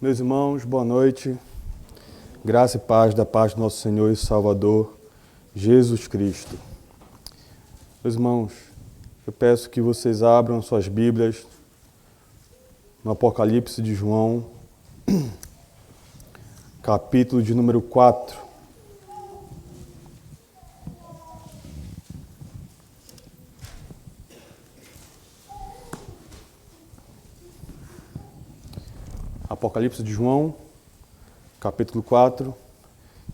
Meus irmãos, boa noite. Graça e paz da paz do nosso Senhor e Salvador, Jesus Cristo. Meus irmãos, eu peço que vocês abram suas Bíblias no Apocalipse de João, capítulo de número 4. Apocalipse de João, capítulo 4,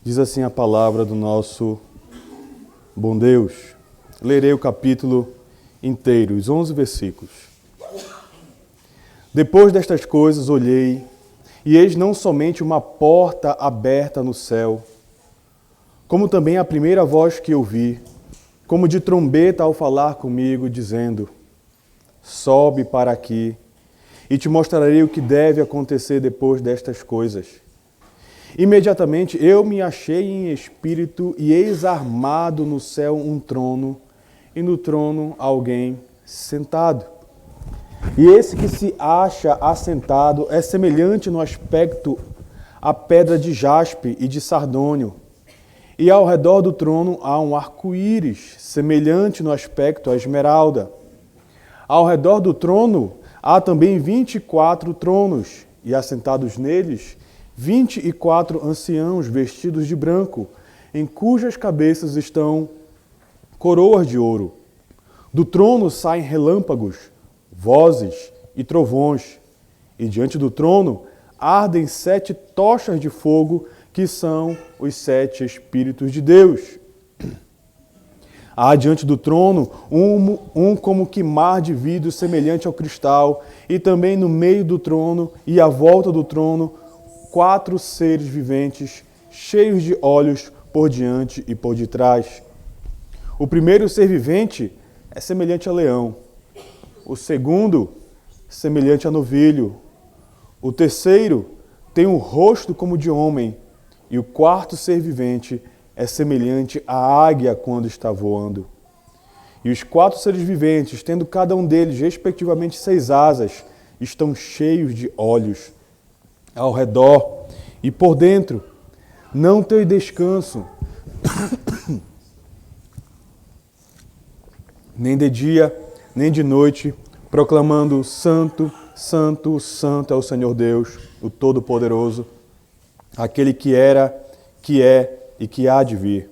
diz assim a palavra do nosso bom Deus. Lerei o capítulo inteiro, os 11 versículos. Depois destas coisas olhei, e eis não somente uma porta aberta no céu, como também a primeira voz que ouvi, como de trombeta ao falar comigo, dizendo: sobe para aqui, e te mostrarei o que deve acontecer depois destas coisas. Imediatamente eu me achei em espírito, e eis armado no céu um trono, e no trono alguém sentado. E esse que se acha assentado é semelhante no aspecto à pedra de jaspe e de sardônio. E ao redor do trono há um arco-íris, semelhante no aspecto à esmeralda. Ao redor do trono há também 24 tronos, e assentados neles 24 anciãos vestidos de branco, em cujas cabeças estão coroas de ouro. Do trono saem relâmpagos, vozes e trovões, e diante do trono ardem 7 tochas de fogo, que são os 7 Espíritos de Deus. Há diante do trono um como que mar de vidro semelhante ao cristal, e também no meio do trono e à volta do trono 4 seres viventes, cheios de olhos por diante e por detrás. O primeiro ser vivente é semelhante a leão, o segundo semelhante a novilho, o terceiro tem um rosto como de homem, e o quarto ser vivente é semelhante à águia quando está voando. E os 4 seres viventes, tendo cada um deles, respectivamente, 6 asas, estão cheios de olhos ao redor e por dentro. Não tem descanso, nem de dia, nem de noite, proclamando: Santo, Santo, Santo é o Senhor Deus, o Todo-Poderoso, aquele que era, que é e que há de vir.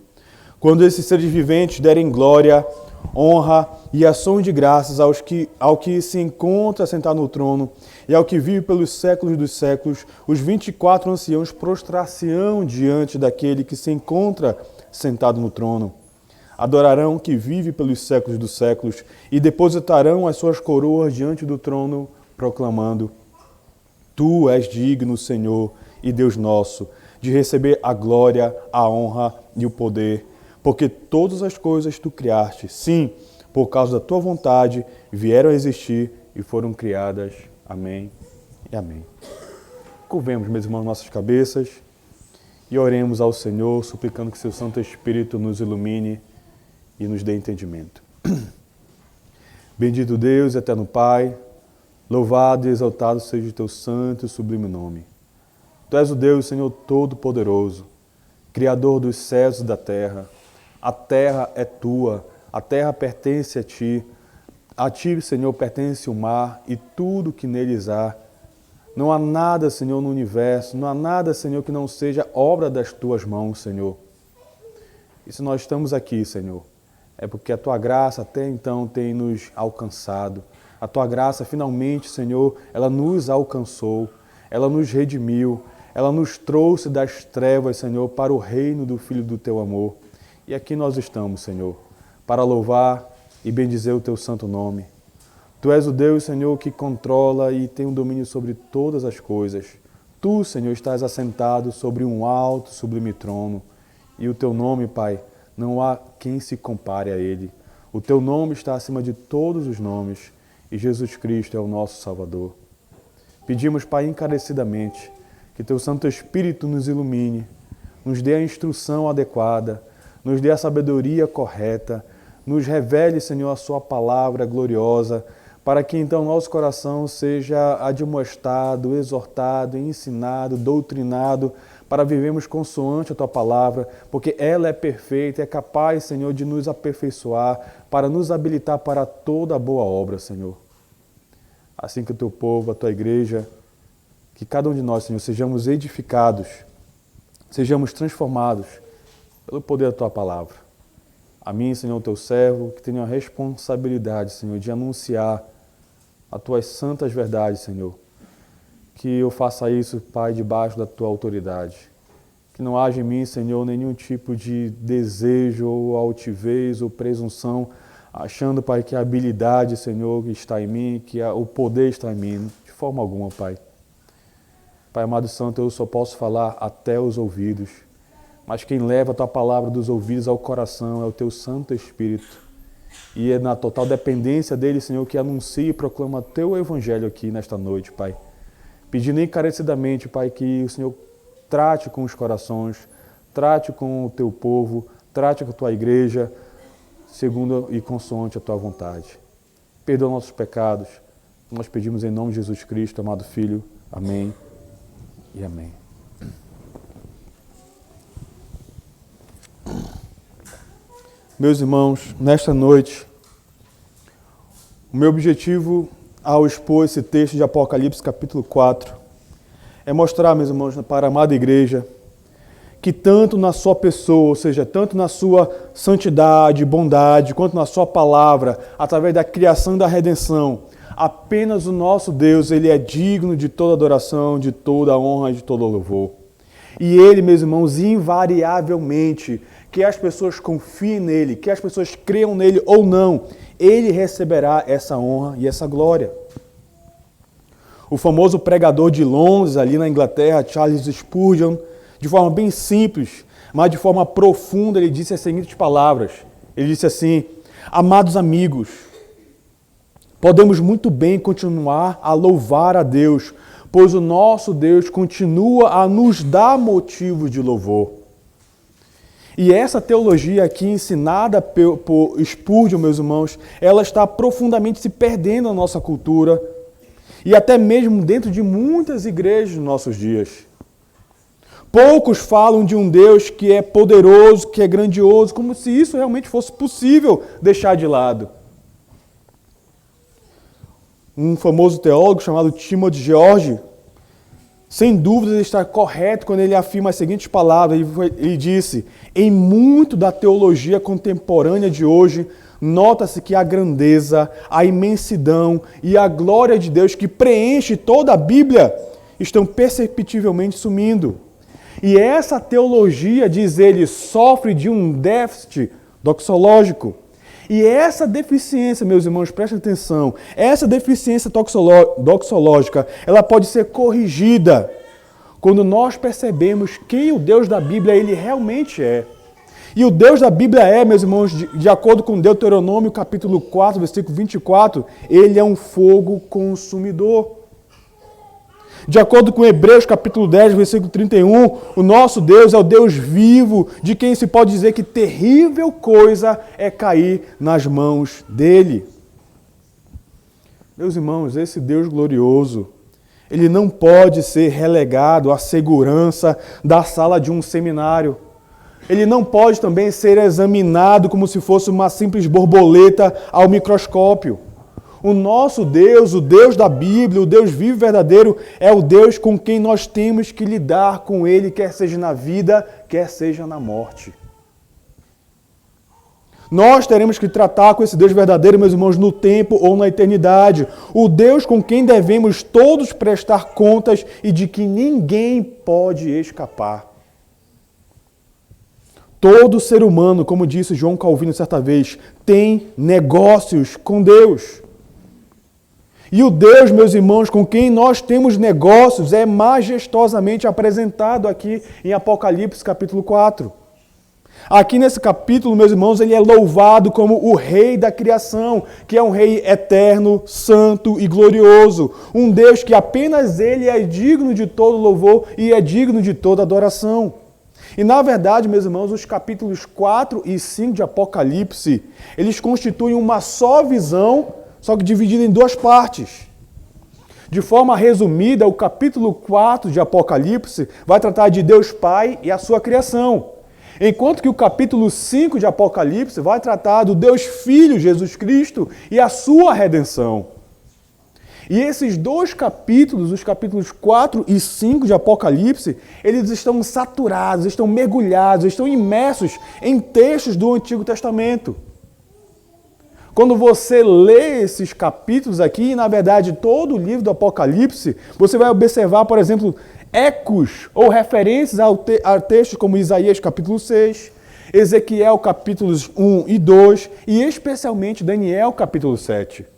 Quando esses seres viventes derem glória, honra e ações de graças ao que se encontra sentado no trono e ao que vive pelos séculos dos séculos, os 24 anciãos prostrar-se-ão diante daquele que se encontra sentado no trono. Adorarão o que vive pelos séculos dos séculos e depositarão as suas coroas diante do trono, proclamando: Tu és digno, Senhor e Deus nosso, de receber a glória, a honra e o poder, porque todas as coisas tu criaste, sim, por causa da tua vontade, vieram a existir e foram criadas. Amém e amém. Curvemos, meus irmãos, nossas cabeças e oremos ao Senhor, suplicando que seu Santo Espírito nos ilumine e nos dê entendimento. Bendito Deus, eterno Pai, louvado e exaltado seja o teu santo e sublime nome. Tu és o Deus, Senhor Todo-Poderoso, Criador dos céus e da terra. A terra é tua, a terra pertence a ti, Senhor, pertence o mar e tudo que neles há. Não há nada, Senhor, no universo, não há nada, Senhor, que não seja obra das tuas mãos, Senhor. E se nós estamos aqui, Senhor, é porque a tua graça até então tem nos alcançado. A tua graça, finalmente, Senhor, ela nos alcançou, ela nos redimiu, ela nos trouxe das trevas, Senhor, para o reino do Filho do teu amor. E aqui nós estamos, Senhor, para louvar e bendizer o teu santo nome. Tu és o Deus, Senhor, que controla e tem um domínio sobre todas as coisas. Tu, Senhor, estás assentado sobre um alto, sublime trono. E o teu nome, Pai, não há quem se compare a ele. O teu nome está acima de todos os nomes e Jesus Cristo é o nosso Salvador. Pedimos, Pai, encarecidamente, que teu Santo Espírito nos ilumine, nos dê a instrução adequada, nos dê a sabedoria correta, nos revele, Senhor, a sua palavra gloriosa, para que então nosso coração seja admoestado, exortado, ensinado, doutrinado, para vivermos consoante a Tua palavra, porque ela é perfeita, é capaz, Senhor, de nos aperfeiçoar, para nos habilitar para toda boa obra, Senhor. Assim que o Teu povo, a Tua igreja, que cada um de nós, Senhor, sejamos edificados, sejamos transformados pelo poder da Tua palavra. A mim, Senhor, Teu servo, que tenho a responsabilidade, Senhor, de anunciar as Tuas santas verdades, Senhor. Que eu faça isso, Pai, debaixo da Tua autoridade. Que não haja em mim, Senhor, nenhum tipo de desejo ou altivez ou presunção, achando, Pai, que a habilidade, Senhor, está em mim, que o poder está em mim. De forma alguma, Pai. Pai amado Santo, eu só posso falar até os ouvidos. Mas quem leva a Tua palavra dos ouvidos ao coração é o Teu Santo Espírito. E é na total dependência dele, Senhor, que anuncia e proclama Teu Evangelho aqui nesta noite, Pai. Pedindo encarecidamente, Pai, que o Senhor trate com os corações, trate com o Teu povo, trate com a Tua igreja, segundo e consoante a Tua vontade. Perdoa nossos pecados. Nós pedimos em nome de Jesus Cristo, amado Filho. Amém e amém. Meus irmãos, nesta noite, o meu objetivo ao expor esse texto de Apocalipse capítulo 4 é mostrar, meus irmãos, para a amada igreja, que tanto na sua pessoa, ou seja, tanto na sua santidade, bondade, quanto na sua palavra, através da criação e da redenção, apenas o nosso Deus, Ele é digno de toda adoração, de toda honra, de todo louvor. E Ele, meus irmãos, invariavelmente, que as pessoas confiem nele, que as pessoas creiam nele ou não, ele receberá essa honra e essa glória. O famoso pregador de Londres, ali na Inglaterra, Charles Spurgeon, de forma bem simples, mas de forma profunda, ele disse as seguintes palavras. Ele disse assim: amados amigos, podemos muito bem continuar a louvar a Deus, pois o nosso Deus continua a nos dar motivos de louvor. E essa teologia aqui ensinada por Spurgeon, meus irmãos, ela está profundamente se perdendo na nossa cultura e até mesmo dentro de muitas igrejas nos nossos dias. Poucos falam de um Deus que é poderoso, que é grandioso, como se isso realmente fosse possível deixar de lado. Um famoso teólogo chamado Timothy George, sem dúvida está correto quando ele afirma as seguintes palavras. Ele disse: em muito da teologia contemporânea de hoje, nota-se que a grandeza, a imensidão e a glória de Deus que preenche toda a Bíblia estão perceptivelmente sumindo. E essa teologia, diz ele, sofre de um déficit doxológico. E essa deficiência, meus irmãos, prestem atenção, essa deficiência doxológica, ela pode ser corrigida quando nós percebemos quem o Deus da Bíblia ele realmente é. E o Deus da Bíblia é, meus irmãos, de acordo com Deuteronômio capítulo 4, versículo 24, ele é um fogo consumidor. De acordo com Hebreus capítulo 10, versículo 31, o nosso Deus é o Deus vivo, de quem se pode dizer que terrível coisa é cair nas mãos dele. Meus irmãos, esse Deus glorioso, ele não pode ser relegado à segurança da sala de um seminário. Ele não pode também ser examinado como se fosse uma simples borboleta ao microscópio. O nosso Deus, o Deus da Bíblia, o Deus vivo e verdadeiro, é o Deus com quem nós temos que lidar com Ele, quer seja na vida, quer seja na morte. Nós teremos que tratar com esse Deus verdadeiro, meus irmãos, no tempo ou na eternidade. O Deus com quem devemos todos prestar contas e de que ninguém pode escapar. Todo ser humano, como disse João Calvino certa vez, tem negócios com Deus. E o Deus, meus irmãos, com quem nós temos negócios é majestosamente apresentado aqui em Apocalipse capítulo 4. Aqui nesse capítulo, meus irmãos, ele é louvado como o Rei da criação, que é um Rei eterno, santo e glorioso. Um Deus que apenas ele é digno de todo louvor e é digno de toda adoração. E na verdade, meus irmãos, os capítulos 4 e 5 de Apocalipse, eles constituem uma só visão só que dividido em duas partes. De forma resumida, o capítulo 4 de Apocalipse vai tratar de Deus Pai e a sua criação, enquanto que o capítulo 5 de Apocalipse vai tratar do Deus Filho, Jesus Cristo, e a sua redenção. E esses dois capítulos, os capítulos 4 e 5 de Apocalipse, eles estão saturados, estão mergulhados, estão imersos em textos do Antigo Testamento. Quando você lê esses capítulos aqui, e na verdade todo o livro do Apocalipse, você vai observar, por exemplo, ecos ou referências a textos como Isaías capítulo 6, Ezequiel capítulos 1 e 2 e especialmente Daniel capítulo 7.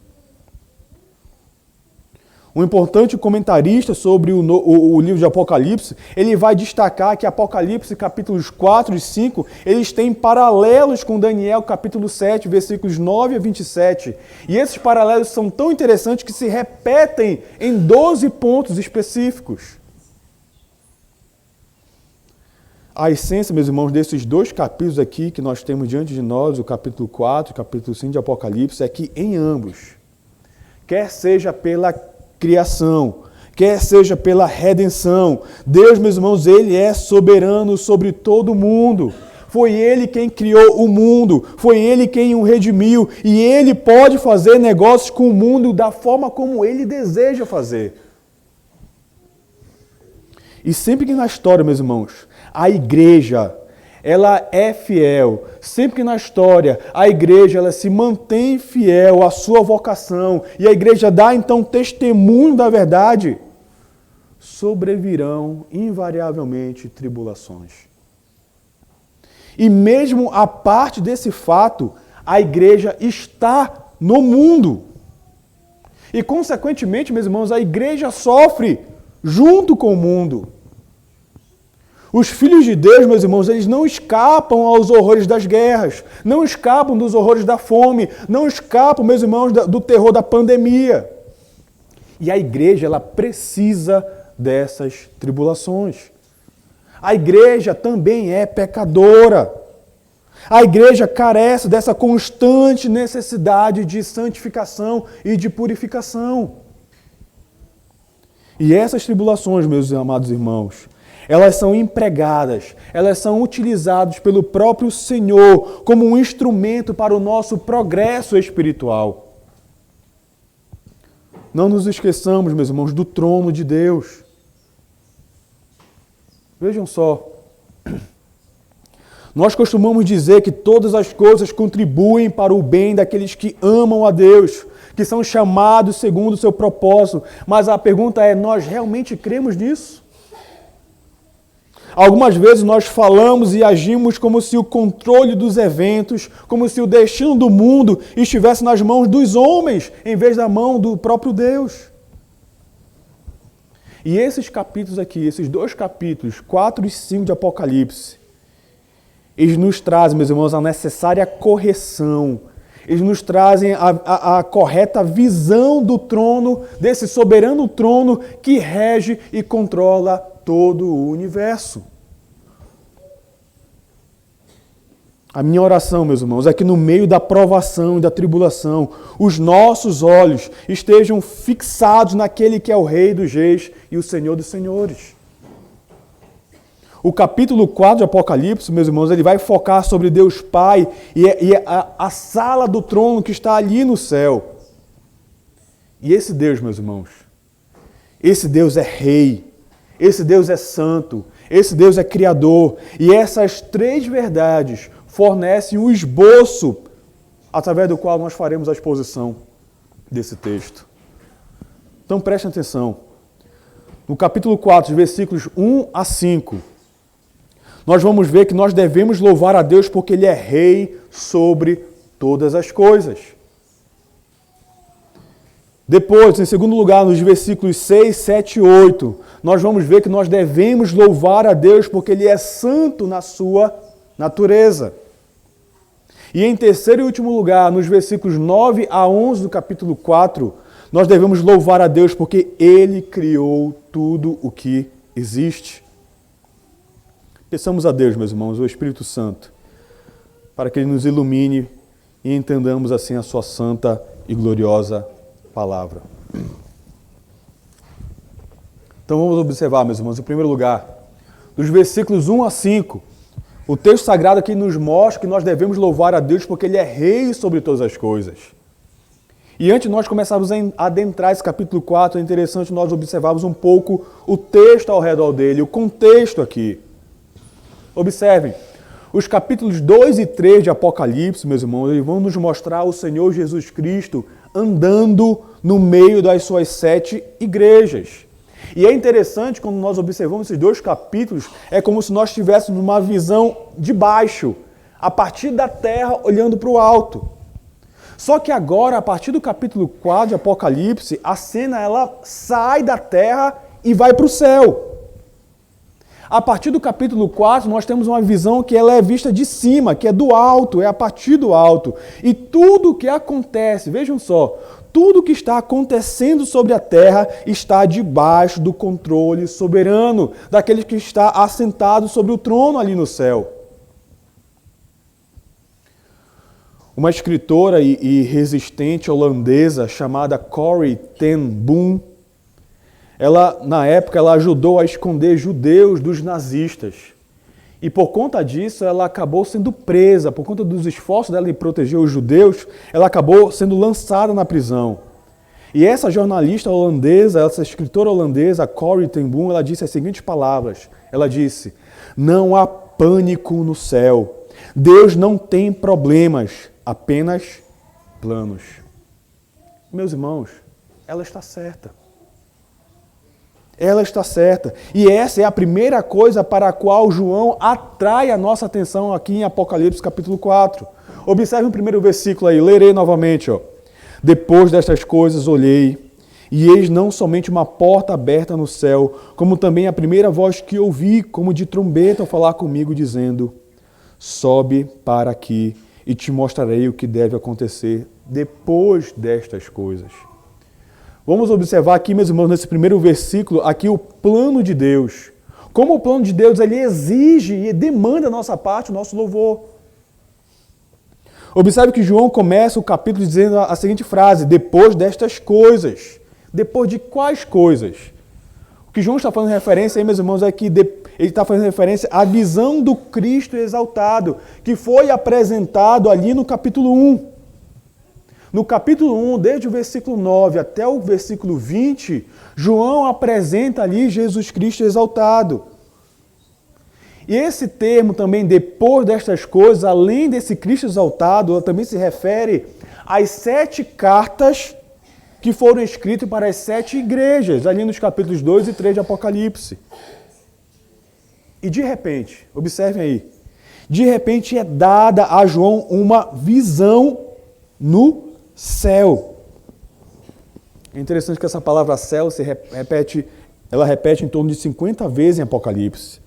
Um importante comentarista sobre o livro de Apocalipse, ele vai destacar que Apocalipse capítulos 4 e 5, eles têm paralelos com Daniel capítulo 7, versículos 9 a 27. E esses paralelos são tão interessantes que se repetem em 12 pontos específicos. A essência, meus irmãos, desses dois capítulos aqui que nós temos diante de nós, o capítulo 4 e o capítulo 5 de Apocalipse, é que em ambos, quer seja pela criação, quer seja pela redenção, Deus, meus irmãos, Ele é soberano sobre todo o mundo. Foi Ele quem criou o mundo, foi Ele quem o redimiu, e Ele pode fazer negócios com o mundo da forma como Ele deseja fazer. E sempre que na história, meus irmãos, a igreja, ela é fiel. Sempre que na história a igreja ela se mantém fiel à sua vocação e a igreja dá então testemunho da verdade, sobrevirão invariavelmente tribulações. E mesmo a parte desse fato, a igreja está no mundo. E consequentemente, meus irmãos, a igreja sofre junto com o mundo. Os filhos de Deus, meus irmãos, eles não escapam aos horrores das guerras, não escapam dos horrores da fome, não escapam, meus irmãos, do terror da pandemia. E a igreja, ela precisa dessas tribulações. A igreja também é pecadora. A igreja carece dessa constante necessidade de santificação e de purificação. E essas tribulações, meus amados irmãos, elas são empregadas, elas são utilizadas pelo próprio Senhor como um instrumento para o nosso progresso espiritual. Não nos esqueçamos, meus irmãos, do trono de Deus. Vejam só, nós costumamos dizer que todas as coisas contribuem para o bem daqueles que amam a Deus, que são chamados segundo o seu propósito. Mas a pergunta é, nós realmente cremos nisso? Algumas vezes nós falamos e agimos como se o controle dos eventos, como se o destino do mundo estivesse nas mãos dos homens, em vez da mão do próprio Deus. E esses capítulos aqui, esses dois capítulos, 4 e 5 de Apocalipse, eles nos trazem, meus irmãos, a necessária correção. Eles nos trazem a correta visão do trono, desse soberano trono que rege e controla todo o universo. A minha oração, meus irmãos, é que no meio da provação e da tribulação, os nossos olhos estejam fixados naquele que é o Rei dos Reis e o Senhor dos Senhores. O capítulo 4 de Apocalipse, meus irmãos, ele vai focar sobre Deus Pai e a sala do trono que está ali no céu. E esse Deus, meus irmãos, esse Deus é Rei, esse Deus é Santo, esse Deus é Criador. E essas três verdades fornecem um esboço através do qual nós faremos a exposição desse texto. Então prestem atenção. No capítulo 4, versículos 1 a 5, nós vamos ver que nós devemos louvar a Deus porque Ele é Rei sobre todas as coisas. Depois, em segundo lugar, nos versículos 6, 7 e 8, nós vamos ver que nós devemos louvar a Deus porque Ele é santo na sua natureza. E em terceiro e último lugar, nos versículos 9 a 11 do capítulo 4, nós devemos louvar a Deus porque Ele criou tudo o que existe. Peçamos a Deus, meus irmãos, o Espírito Santo, para que Ele nos ilumine e entendamos assim a sua santa e gloriosa palavra. Então vamos observar, meus irmãos, em primeiro lugar, dos versículos 1 a 5, o texto sagrado aqui nos mostra que nós devemos louvar a Deus porque Ele é rei sobre todas as coisas. E antes de nós começarmos a adentrar esse capítulo 4, é interessante nós observarmos um pouco o texto ao redor dele, o contexto aqui. Observem, os capítulos 2 e 3 de Apocalipse, meus irmãos, eles vão nos mostrar o Senhor Jesus Cristo andando no meio das suas 7 igrejas. E é interessante quando nós observamos esses dois capítulos, é como se nós tivéssemos uma visão de baixo, a partir da terra, olhando para o alto. Só que agora, a partir do capítulo 4 de Apocalipse, a cena ela sai da terra e vai para o céu. A partir do capítulo 4, nós temos uma visão que ela é vista de cima, que é do alto, é a partir do alto. E tudo o que acontece, vejam só, tudo o que está acontecendo sobre a terra está debaixo do controle soberano daquele que está assentado sobre o trono ali no céu. Uma escritora e resistente holandesa chamada Corrie ten Boom, na época, ela ajudou a esconder judeus dos nazistas. E por conta disso, ela acabou sendo presa. Por conta dos esforços dela em proteger os judeus, ela acabou sendo lançada na prisão. E essa jornalista holandesa, essa escritora holandesa, Corrie ten Boom, ela disse as seguintes palavras. Ela disse: "Não há pânico no céu. Deus não tem problemas, apenas planos." Meus irmãos, ela está certa. Ela está certa. E essa é a primeira coisa para a qual João atrai a nossa atenção aqui em Apocalipse capítulo 4. Observe o primeiro versículo aí, lerei novamente. "Depois destas coisas olhei, e eis não somente uma porta aberta no céu, como também a primeira voz que ouvi, como de trombeta, ao falar comigo, dizendo: sobe para aqui, e te mostrarei o que deve acontecer depois destas coisas." Vamos observar aqui, meus irmãos, nesse primeiro versículo, aqui o plano de Deus. Como o plano de Deus, ele exige e demanda da nossa parte o nosso louvor. Observe que João começa o capítulo dizendo a seguinte frase: depois destas coisas. Depois de quais coisas? O que João está fazendo referência aí, meus irmãos, é que ele está fazendo referência à visão do Cristo exaltado, que foi apresentado ali no capítulo 1. No capítulo 1, desde o versículo 9 até o versículo 20, João apresenta ali Jesus Cristo exaltado. E esse termo também, depois destas coisas, além desse Cristo exaltado, também se refere às 7 cartas que foram escritas para as 7 igrejas, ali nos capítulos 2 e 3 de Apocalipse. E de repente, observem aí, de repente é dada a João uma visão no céu. É interessante que essa palavra céu ela repete em torno de 50 vezes em Apocalipse.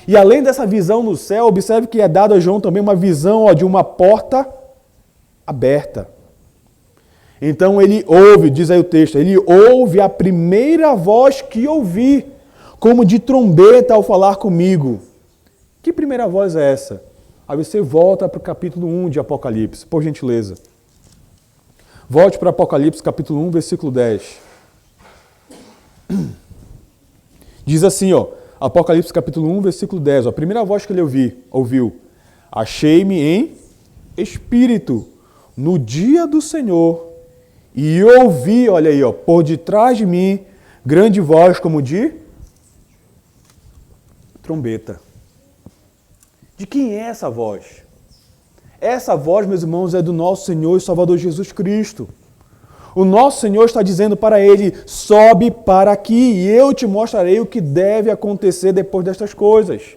E além dessa visão no céu, observe que é dado a João também uma visão de uma porta aberta. Então ele ouve, diz aí o texto, ele ouve a primeira voz que ouvi, como de trombeta ao falar comigo. Que primeira voz é essa? Aí você volta para o capítulo 1 de Apocalipse, por gentileza. Volte para Apocalipse, capítulo 1, versículo 10. Diz assim, Apocalipse, capítulo 1, versículo 10. A primeira voz que ele ouviu. Achei-me em espírito no dia do Senhor e ouvi, olha aí, por detrás de mim, grande voz como de trombeta. De quem é essa voz? Essa voz, meus irmãos, é do nosso Senhor e Salvador Jesus Cristo. O nosso Senhor está dizendo para ele: sobe para aqui e eu te mostrarei o que deve acontecer depois destas coisas.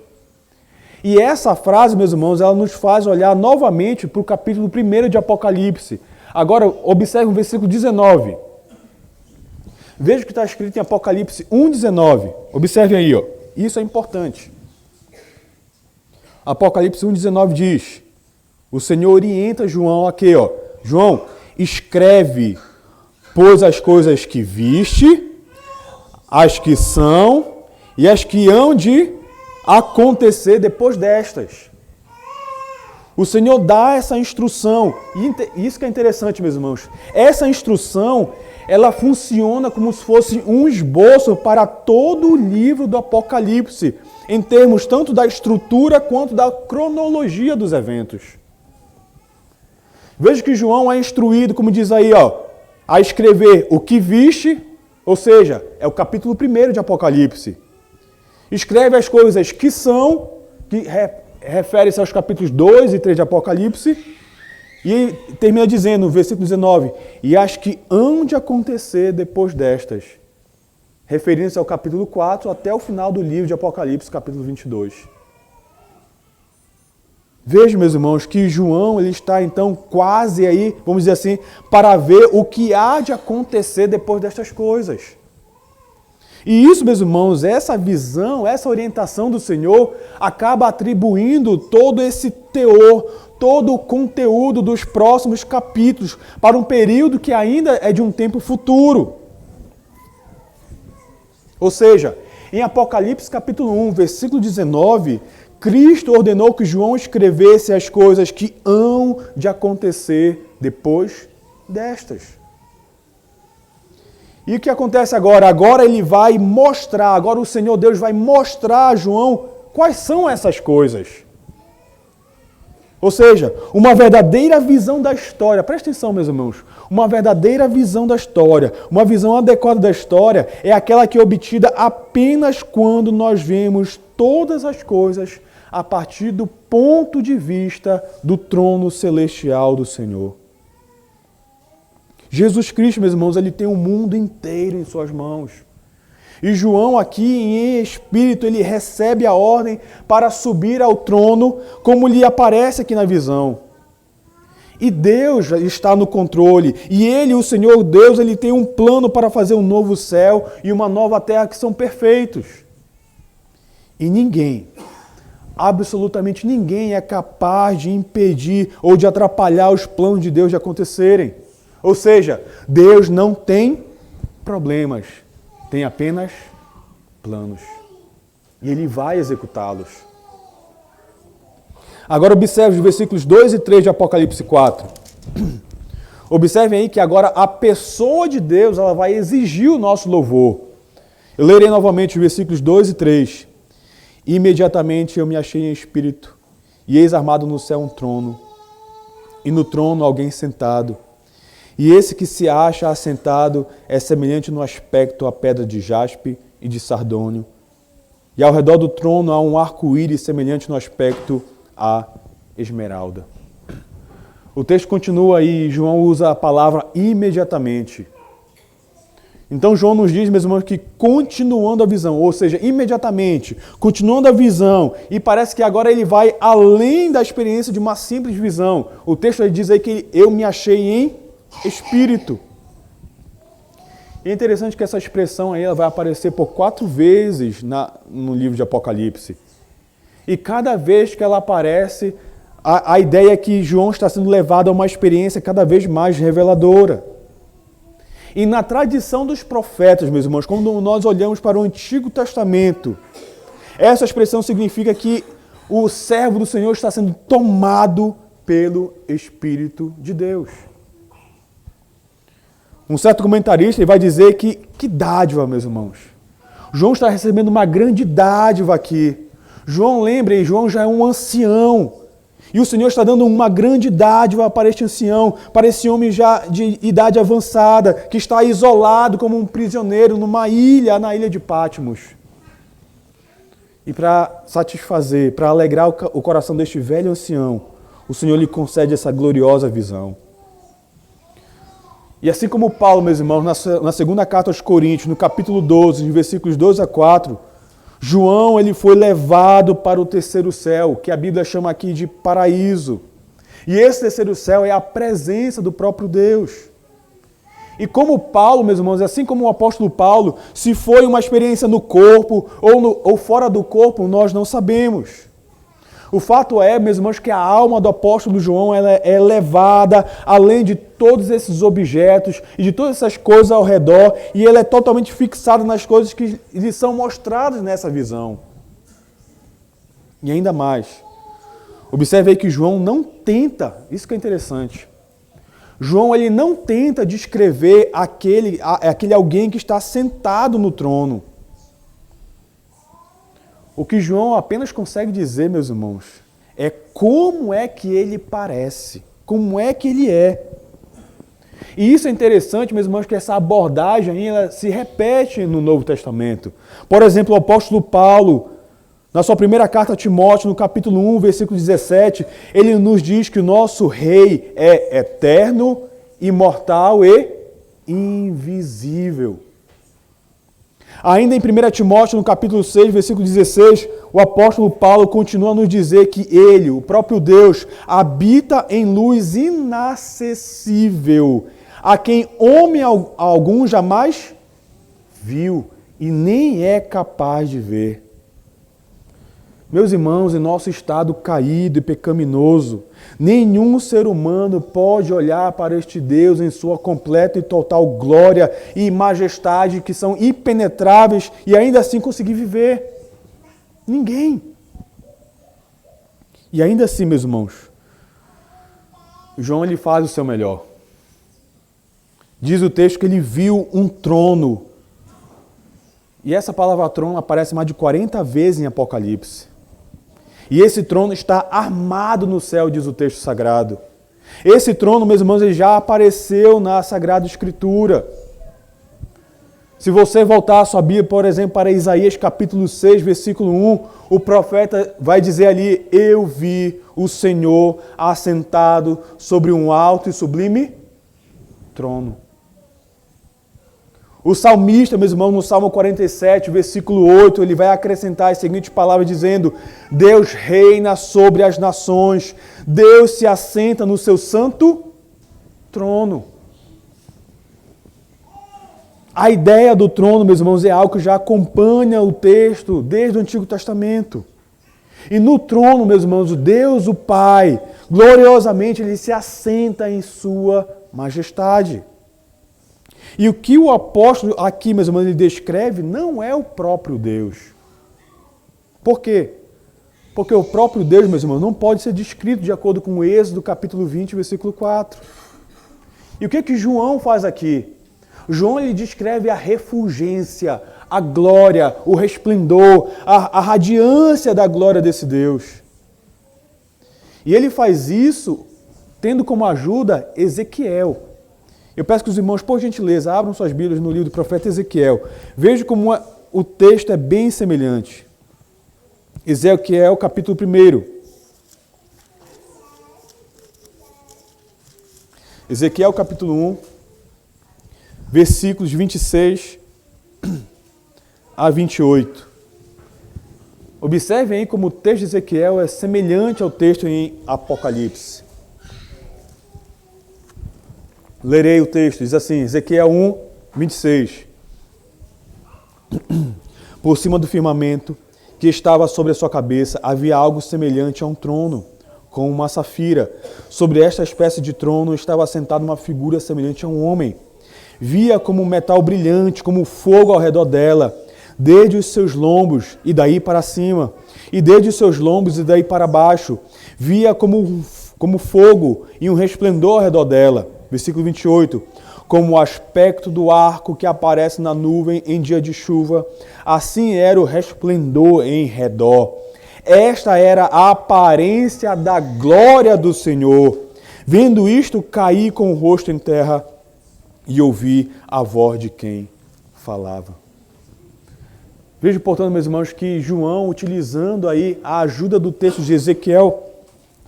E essa frase, meus irmãos, ela nos faz olhar novamente para o capítulo 1 de Apocalipse. Agora, observe o versículo 19. Veja o que está escrito em Apocalipse 1,19. Observem aí, Isso é importante. Apocalipse 1,19 diz: o Senhor orienta João aqui, João, escreve, pois as coisas que viste, as que são e as que hão de acontecer depois destas. O Senhor dá essa instrução. E isso que é interessante, meus irmãos. Essa instrução, ela funciona como se fosse um esboço para todo o livro do Apocalipse, em termos tanto da estrutura quanto da cronologia dos eventos. Veja que João é instruído, como diz aí, a escrever o que viste, ou seja, é o capítulo 1 de Apocalipse. Escreve as coisas que são, que refere-se aos capítulos 2 e 3 de Apocalipse, e termina dizendo, no versículo 19, e as que hão de acontecer depois destas, referindo-se ao capítulo 4 até o final do livro de Apocalipse, capítulo 22. Veja, meus irmãos, que João ele está então quase aí, vamos dizer assim, para ver o que há de acontecer depois destas coisas. E isso, meus irmãos, essa visão, essa orientação do Senhor acaba atribuindo todo esse teor, todo o conteúdo dos próximos capítulos para um período que ainda é de um tempo futuro. Ou seja, em Apocalipse capítulo 1, versículo 19, Cristo ordenou que João escrevesse as coisas que hão de acontecer depois destas. E o que acontece agora? Agora ele vai mostrar, agora o Senhor Deus vai mostrar a João quais são essas coisas. Ou seja, uma verdadeira visão da história. Presta atenção, meus irmãos. Uma verdadeira visão da história, uma visão adequada da história é aquela que é obtida apenas quando nós vemos todas as coisas a partir do ponto de vista do trono celestial do Senhor. Jesus Cristo, meus irmãos, ele tem o mundo inteiro em suas mãos. E João aqui, em espírito, ele recebe a ordem para subir ao trono, como lhe aparece aqui na visão. E Deus está no controle. E Ele, o Senhor Deus, ele tem um plano para fazer um novo céu e uma nova terra que são perfeitos. E ninguém, absolutamente ninguém é capaz de impedir ou de atrapalhar os planos de Deus de acontecerem. Ou seja, Deus não tem problemas, tem apenas planos. E Ele vai executá-los. Agora observe os versículos 2 e 3 de Apocalipse 4. Observem aí que agora a pessoa de Deus ela vai exigir o nosso louvor. Eu lerei novamente os versículos 2 e 3. Imediatamente eu me achei em espírito, e eis armado no céu um trono, e no trono alguém sentado. E esse que se acha assentado é semelhante no aspecto à pedra de jaspe e de sardônio. E ao redor do trono há um arco-íris semelhante no aspecto à esmeralda. O texto continua aí, João usa a palavra imediatamente. Então João nos diz, meus irmãos, que continuando a visão, ou seja, imediatamente, continuando a visão, e parece que agora ele vai além da experiência de uma simples visão. O texto diz aí que eu me achei em espírito. E é interessante que essa expressão aí ela vai aparecer por 4 vezes no livro de Apocalipse. E cada vez que ela aparece, a ideia é que João está sendo levado a uma experiência cada vez mais reveladora. E na tradição dos profetas, meus irmãos, quando nós olhamos para o Antigo Testamento, essa expressão significa que o servo do Senhor está sendo tomado pelo Espírito de Deus. Um certo comentarista ele vai dizer que dádiva, meus irmãos. João está recebendo uma grande dádiva aqui. João, lembrem, João já é um ancião. E o Senhor está dando uma grande dádiva para este ancião, para esse homem já de idade avançada, que está isolado como um prisioneiro numa ilha, na ilha de Patmos. E para satisfazer, para alegrar o coração deste velho ancião, o Senhor lhe concede essa gloriosa visão. E assim como Paulo, meus irmãos, na segunda carta aos Coríntios, no capítulo 12, versículos 2 a 4, João ele foi levado para o terceiro céu, que a Bíblia chama aqui de paraíso. E esse terceiro céu é a presença do próprio Deus. E como Paulo, meus irmãos, assim como o apóstolo Paulo, se foi uma experiência no corpo ou fora do corpo, nós não sabemos. O fato é, meus irmãos, que a alma do apóstolo João ela é levada além de todos esses objetos e de todas essas coisas ao redor e ela é totalmente fixada nas coisas que lhe são mostradas nessa visão. E ainda mais, Observe aí que João não tenta, isso que é interessante. João ele não tenta descrever aquele alguém que está sentado no trono. O que João apenas consegue dizer, meus irmãos, é como é que ele parece, como é que ele é. E isso é interessante, meus irmãos, que essa abordagem ela se repete no Novo Testamento. Por exemplo, o apóstolo Paulo, na sua primeira carta a Timóteo, no capítulo 1, versículo 17, ele nos diz que o nosso rei é eterno, imortal e invisível. Ainda em 1 Timóteo, no capítulo 6, versículo 16, o apóstolo Paulo continua a nos dizer que ele, o próprio Deus, habita em luz inacessível, a quem homem algum jamais viu e nem é capaz de ver. Meus irmãos, em nosso estado caído e pecaminoso, nenhum ser humano pode olhar para este Deus em sua completa e total glória e majestade, que são impenetráveis, e ainda assim conseguir viver. Ninguém. E ainda assim, meus irmãos, João ele faz o seu melhor. Diz o texto que ele viu um trono. E essa palavra trono aparece mais de 40 vezes em Apocalipse. E esse trono está armado no céu, diz o texto sagrado. Esse trono, meus irmãos, ele já apareceu na Sagrada Escritura. Se você voltar a sua Bíblia, por exemplo, para Isaías capítulo 6, versículo 1, o profeta vai dizer ali: eu vi o Senhor assentado sobre um alto e sublime trono. O salmista, meus irmãos, no Salmo 47, versículo 8, ele vai acrescentar as seguintes palavras dizendo: Deus reina sobre as nações, Deus se assenta no seu santo trono. A ideia do trono, meus irmãos, é algo que já acompanha o texto desde o Antigo Testamento. E no trono, meus irmãos, o Deus, o Pai, gloriosamente, ele se assenta em sua majestade. E o que o apóstolo aqui, meus irmãos, ele descreve não é o próprio Deus. Por quê? Porque o próprio Deus, meus irmãos, não pode ser descrito de acordo com o Êxodo, capítulo 20, versículo 4. E o que João faz aqui? João ele descreve a refulgência, a glória, o resplendor, a radiância da glória desse Deus. E ele faz isso tendo como ajuda Ezequiel. Eu peço que os irmãos, por gentileza, abram suas Bíblias no livro do profeta Ezequiel. Veja como o texto é bem semelhante. Ezequiel, capítulo 1. Ezequiel, capítulo 1, versículos 26 a 28. Observem aí como o texto de Ezequiel é semelhante ao texto em Apocalipse. Lerei o texto, diz assim, Ezequiel 1, 26. Por cima do firmamento que estava sobre a sua cabeça, havia algo semelhante a um trono, com uma safira. Sobre esta espécie de trono estava assentada uma figura semelhante a um homem. Via como um metal brilhante, como fogo ao redor dela, desde os seus lombos e daí para cima, e desde os seus lombos e daí para baixo. Via como fogo e um resplendor ao redor dela. Versículo 28. Como o aspecto do arco que aparece na nuvem em dia de chuva, assim era o resplendor em redor. Esta era a aparência da glória do Senhor. Vendo isto, caí com o rosto em terra e ouvi a voz de quem falava. Veja, portanto, meus irmãos, que João, utilizando aí a ajuda do texto de Ezequiel,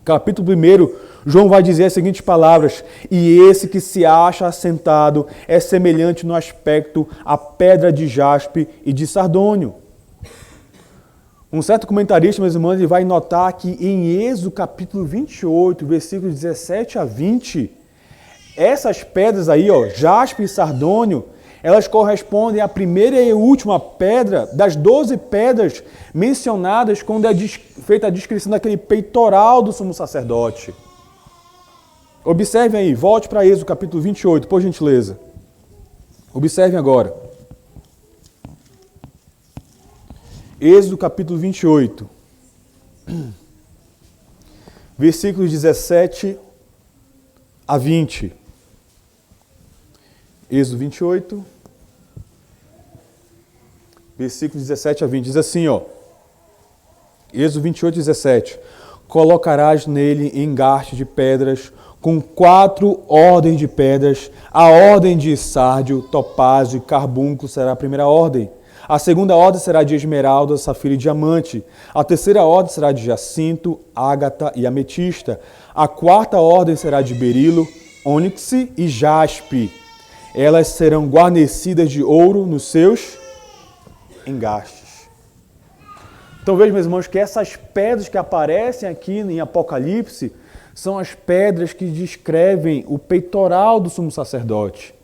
capítulo 1, João vai dizer as seguintes palavras: e esse que se acha assentado é semelhante no aspecto à pedra de jaspe e de sardônio. Um certo comentarista, meus irmãos, ele vai notar que em Êxodo capítulo 28, versículos 17 a 20, essas pedras aí, jaspe e sardônio, elas correspondem à primeira e última pedra das 12 pedras mencionadas quando é feita a descrição daquele peitoral do sumo sacerdote. Observem aí, volte para Êxodo capítulo 28, por gentileza. Observem agora. Êxodo capítulo 28. versículos 17 a 20. Êxodo 28, versículos 17 a 20. Diz assim, ó. Êxodo 28, 17. Colocarás nele engaste de pedras, com 4 ordens de pedras. A ordem de sárdio, topázio e carbúnculo será a primeira ordem. A segunda ordem será de esmeralda, safira e diamante. A terceira ordem será de jacinto, ágata e ametista. A quarta ordem será de berilo, ônix e jaspe. Elas serão guarnecidas de ouro nos seus engastes. Então veja, meus irmãos, que essas pedras que aparecem aqui em Apocalipse são as pedras que descrevem o peitoral do sumo sacerdote.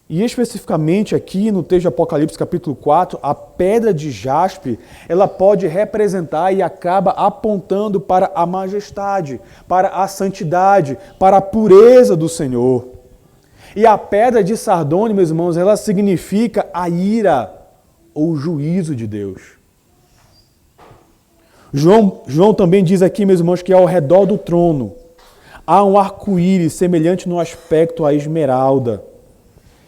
E especificamente aqui no texto de Apocalipse capítulo 4, a pedra de jaspe, ela pode representar e acaba apontando para a majestade, para a santidade, para a pureza do Senhor. E a pedra de sardônio, meus irmãos, ela significa a ira ou juízo de Deus. João também diz aqui, meus irmãos, que ao redor do trono há um arco-íris semelhante no aspecto à esmeralda.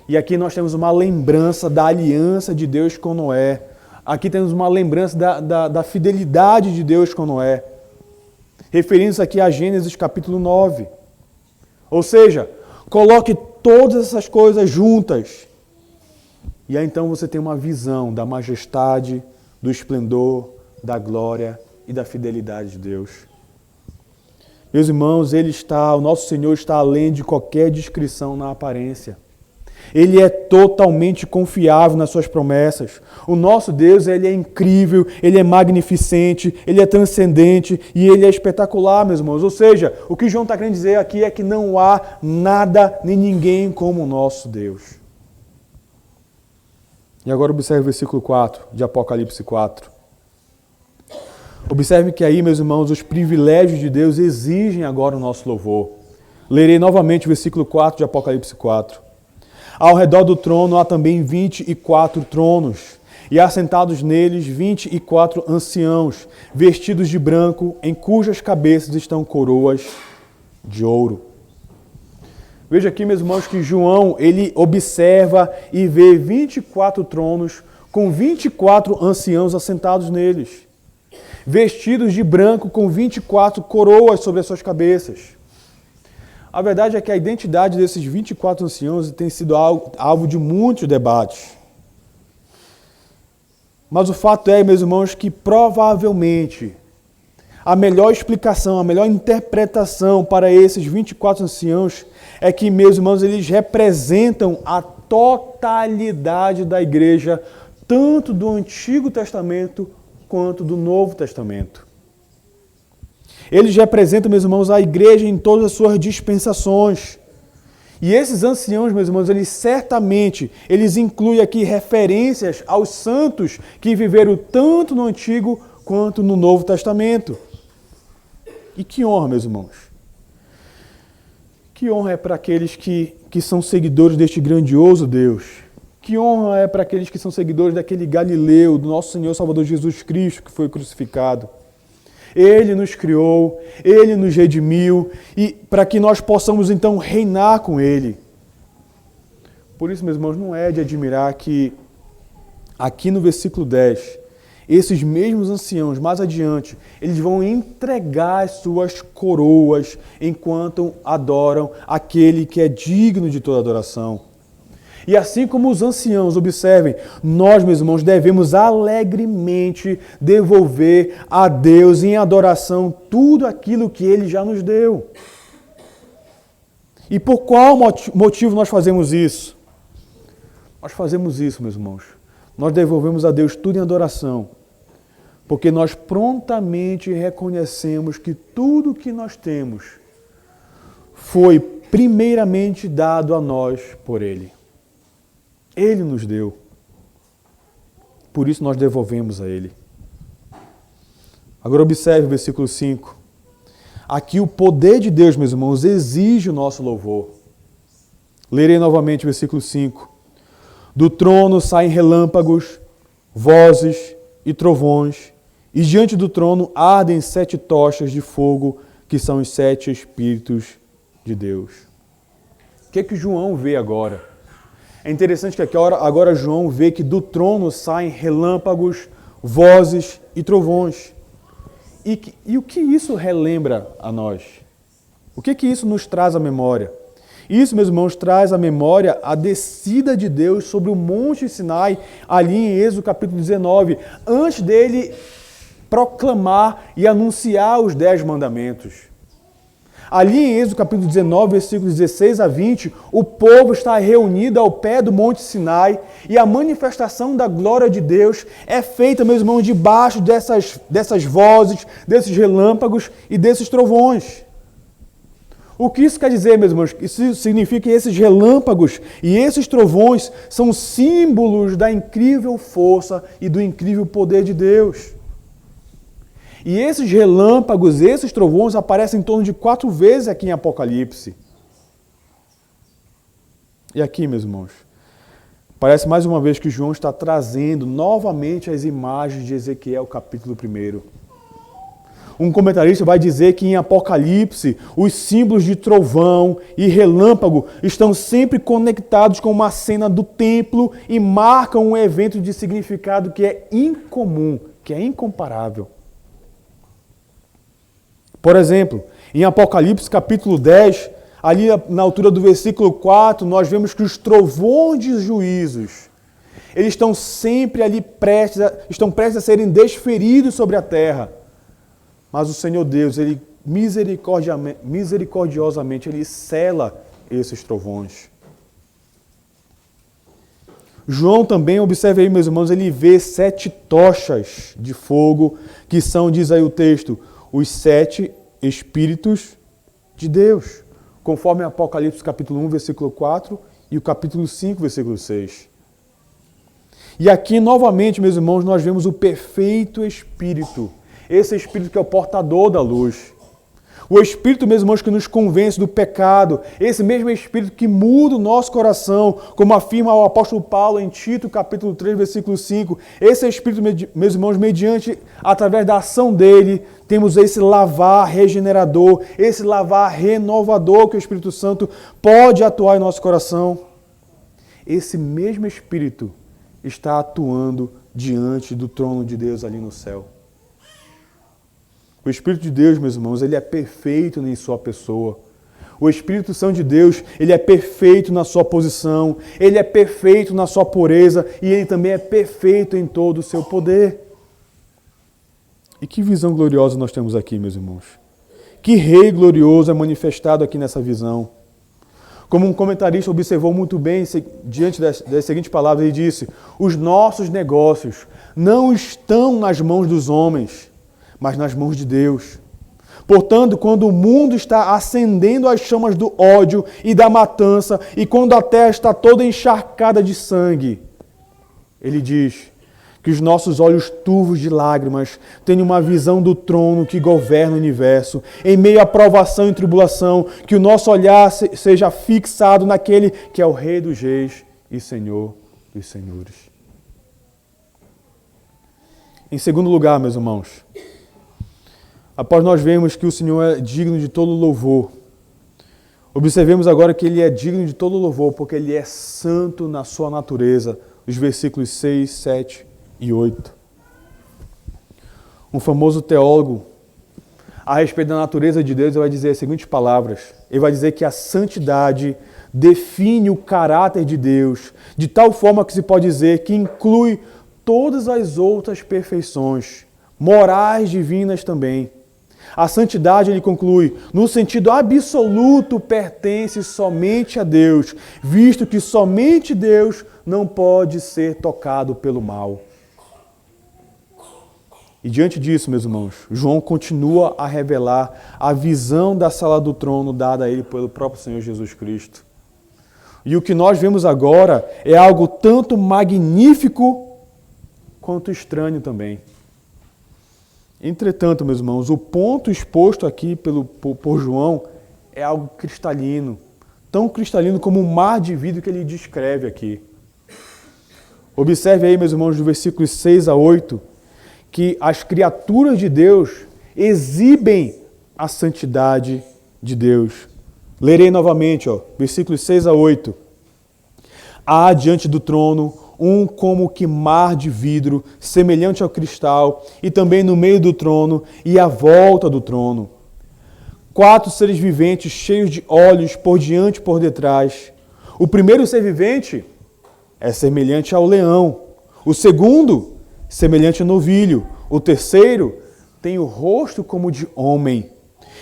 E aqui nós temos uma lembrança da aliança de Deus com Noé. Aqui temos uma lembrança da fidelidade de Deus com Noé. Referindo-se aqui a Gênesis capítulo 9. Ou seja, coloque todas essas coisas juntas. E aí então você tem uma visão da majestade, do esplendor, da glória e da fidelidade de Deus. Meus irmãos, o nosso Senhor está além de qualquer descrição na aparência. Ele é totalmente confiável nas suas promessas. O nosso Deus, ele é incrível, ele é magnificente, ele é transcendente e ele é espetacular, meus irmãos. Ou seja, o que João está querendo dizer aqui é que não há nada nem ninguém como o nosso Deus. E agora observe o versículo 4 de Apocalipse 4. Observe que aí, meus irmãos, os privilégios de Deus exigem agora o nosso louvor. Lerei novamente o versículo 4 de Apocalipse 4. Ao redor do trono há também 24 tronos, e assentados neles 24 anciãos, vestidos de branco, em cujas cabeças estão coroas de ouro. Veja aqui, meus irmãos, que João, ele observa e vê 24 tronos com 24 anciãos assentados neles, vestidos de branco com 24 coroas sobre as suas cabeças. A verdade é que a identidade desses 24 anciãos tem sido alvo de muitos debates. Mas o fato é, meus irmãos, que provavelmente a melhor explicação, a melhor interpretação para esses 24 anciãos é que, meus irmãos, eles representam a totalidade da igreja, tanto do Antigo Testamento quanto do Novo Testamento. Eles representam, meus irmãos, a igreja em todas as suas dispensações. E esses anciãos, meus irmãos, eles incluem aqui referências aos santos que viveram tanto no Antigo quanto no Novo Testamento. E que honra, meus irmãos. Que honra é para aqueles que são seguidores deste grandioso Deus. Que honra é para aqueles que são seguidores daquele Galileu, do nosso Senhor Salvador Jesus Cristo, que foi crucificado. Ele nos criou, Ele nos redimiu, e para que nós possamos então reinar com Ele. Por isso, meus irmãos, não é de admirar que aqui no versículo 10, esses mesmos anciãos, mais adiante, eles vão entregar as suas coroas enquanto adoram aquele que é digno de toda adoração. E assim como os anciãos, observem, nós, meus irmãos, devemos alegremente devolver a Deus em adoração tudo aquilo que Ele já nos deu. E por qual motivo nós fazemos isso? Nós fazemos isso, meus irmãos. Nós devolvemos a Deus tudo em adoração, porque nós prontamente reconhecemos que tudo que nós temos foi primeiramente dado a nós por Ele. Ele nos deu. Por isso nós devolvemos a Ele. Agora observe o versículo 5. Aqui o poder de Deus, meus irmãos, exige o nosso louvor. Lerei novamente o versículo 5. Do trono saem relâmpagos, vozes e trovões, E diante do trono ardem 7 tochas de fogo, que são os 7 Espíritos de Deus. O que é que João vê agora? É interessante que agora João vê que do trono saem relâmpagos, vozes e trovões. E o que isso relembra a nós? O que isso nos traz à memória? Isso, meus irmãos, traz à memória a descida de Deus sobre o Monte Sinai, ali em Êxodo capítulo 19, antes dele proclamar e anunciar os 10 mandamentos. Ali em Êxodo capítulo 19, versículos 16 a 20, o povo está reunido ao pé do Monte Sinai e a manifestação da glória de Deus é feita, meus irmãos, debaixo dessas vozes, desses relâmpagos e desses trovões. O que isso quer dizer, meus irmãos? Isso significa que esses relâmpagos e esses trovões são símbolos da incrível força e do incrível poder de Deus. E esses relâmpagos, esses trovões aparecem em torno de 4 vezes aqui em Apocalipse. E aqui, meus irmãos, parece mais uma vez que João está trazendo novamente as imagens de Ezequiel, capítulo 1. Um comentarista vai dizer que em Apocalipse os símbolos de trovão e relâmpago estão sempre conectados com uma cena do templo e marcam um evento de significado que é incomum, que é incomparável. Por exemplo, em Apocalipse capítulo 10, ali na altura do versículo 4, nós vemos que os trovões de juízos, eles estão sempre ali prestes a serem desferidos sobre a terra. Mas o Senhor Deus, Ele misericordiosamente, Ele sela esses trovões. João também, observe aí, meus irmãos, ele vê 7 tochas de fogo, que são, diz aí o texto, os 7 Espíritos de Deus, conforme Apocalipse capítulo 1, versículo 4 e o capítulo 5, versículo 6. E aqui, novamente, meus irmãos, nós vemos o perfeito Espírito, esse Espírito que é o portador da luz. O Espírito, meus irmãos, que nos convence do pecado, esse mesmo Espírito que muda o nosso coração, como afirma o apóstolo Paulo em Tito, capítulo 3, versículo 5. Esse Espírito, meus irmãos, através da ação dele, temos esse lavar regenerador, esse lavar renovador que o Espírito Santo pode atuar em nosso coração. Esse mesmo Espírito está atuando diante do trono de Deus ali no céu. O Espírito de Deus, meus irmãos, ele é perfeito em sua pessoa. O Espírito Santo de Deus, ele é perfeito na sua posição, ele é perfeito na sua pureza e ele também é perfeito em todo o seu poder. E que visão gloriosa nós temos aqui, meus irmãos. Que rei glorioso é manifestado aqui nessa visão. Como um comentarista observou muito bem, diante das seguintes palavras, ele disse: os nossos negócios não estão nas mãos dos homens, mas nas mãos de Deus. Portanto, quando o mundo está acendendo as chamas do ódio e da matança, e quando a terra está toda encharcada de sangue, ele diz que os nossos olhos turvos de lágrimas tenham uma visão do trono que governa o universo, em meio à provação e tribulação, que o nosso olhar seja fixado naquele que é o Rei dos Reis e Senhor dos Senhores. Em segundo lugar, meus irmãos, após nós vermos que o Senhor é digno de todo louvor, observemos agora que Ele é digno de todo louvor, porque Ele é santo na sua natureza, os versículos 6, 7 e 8. Um famoso teólogo, a respeito da natureza de Deus, ele vai dizer as seguintes palavras. Ele vai dizer que a santidade define o caráter de Deus, de tal forma que se pode dizer que inclui todas as outras perfeições, morais divinas também. A santidade, ele conclui, no sentido absoluto, pertence somente a Deus, visto que somente Deus não pode ser tocado pelo mal. E diante disso, meus irmãos, João continua a revelar a visão da sala do trono dada a ele pelo próprio Senhor Jesus Cristo. E o que nós vemos agora é algo tanto magnífico quanto estranho também. Entretanto, meus irmãos, o ponto exposto aqui por João é algo cristalino, tão cristalino como o mar de vidro que ele descreve aqui. Observe aí, meus irmãos, do versículos 6 a 8, que as criaturas de Deus exibem a santidade de Deus. Lerei novamente, versículos 6 a 8. Há diante do trono um como que mar de vidro, semelhante ao cristal, e também no meio do trono e à volta do trono. 4 seres viventes cheios de olhos por diante e por detrás. O primeiro ser vivente é semelhante ao leão. O segundo, semelhante ao novilho. O terceiro tem o rosto como de homem.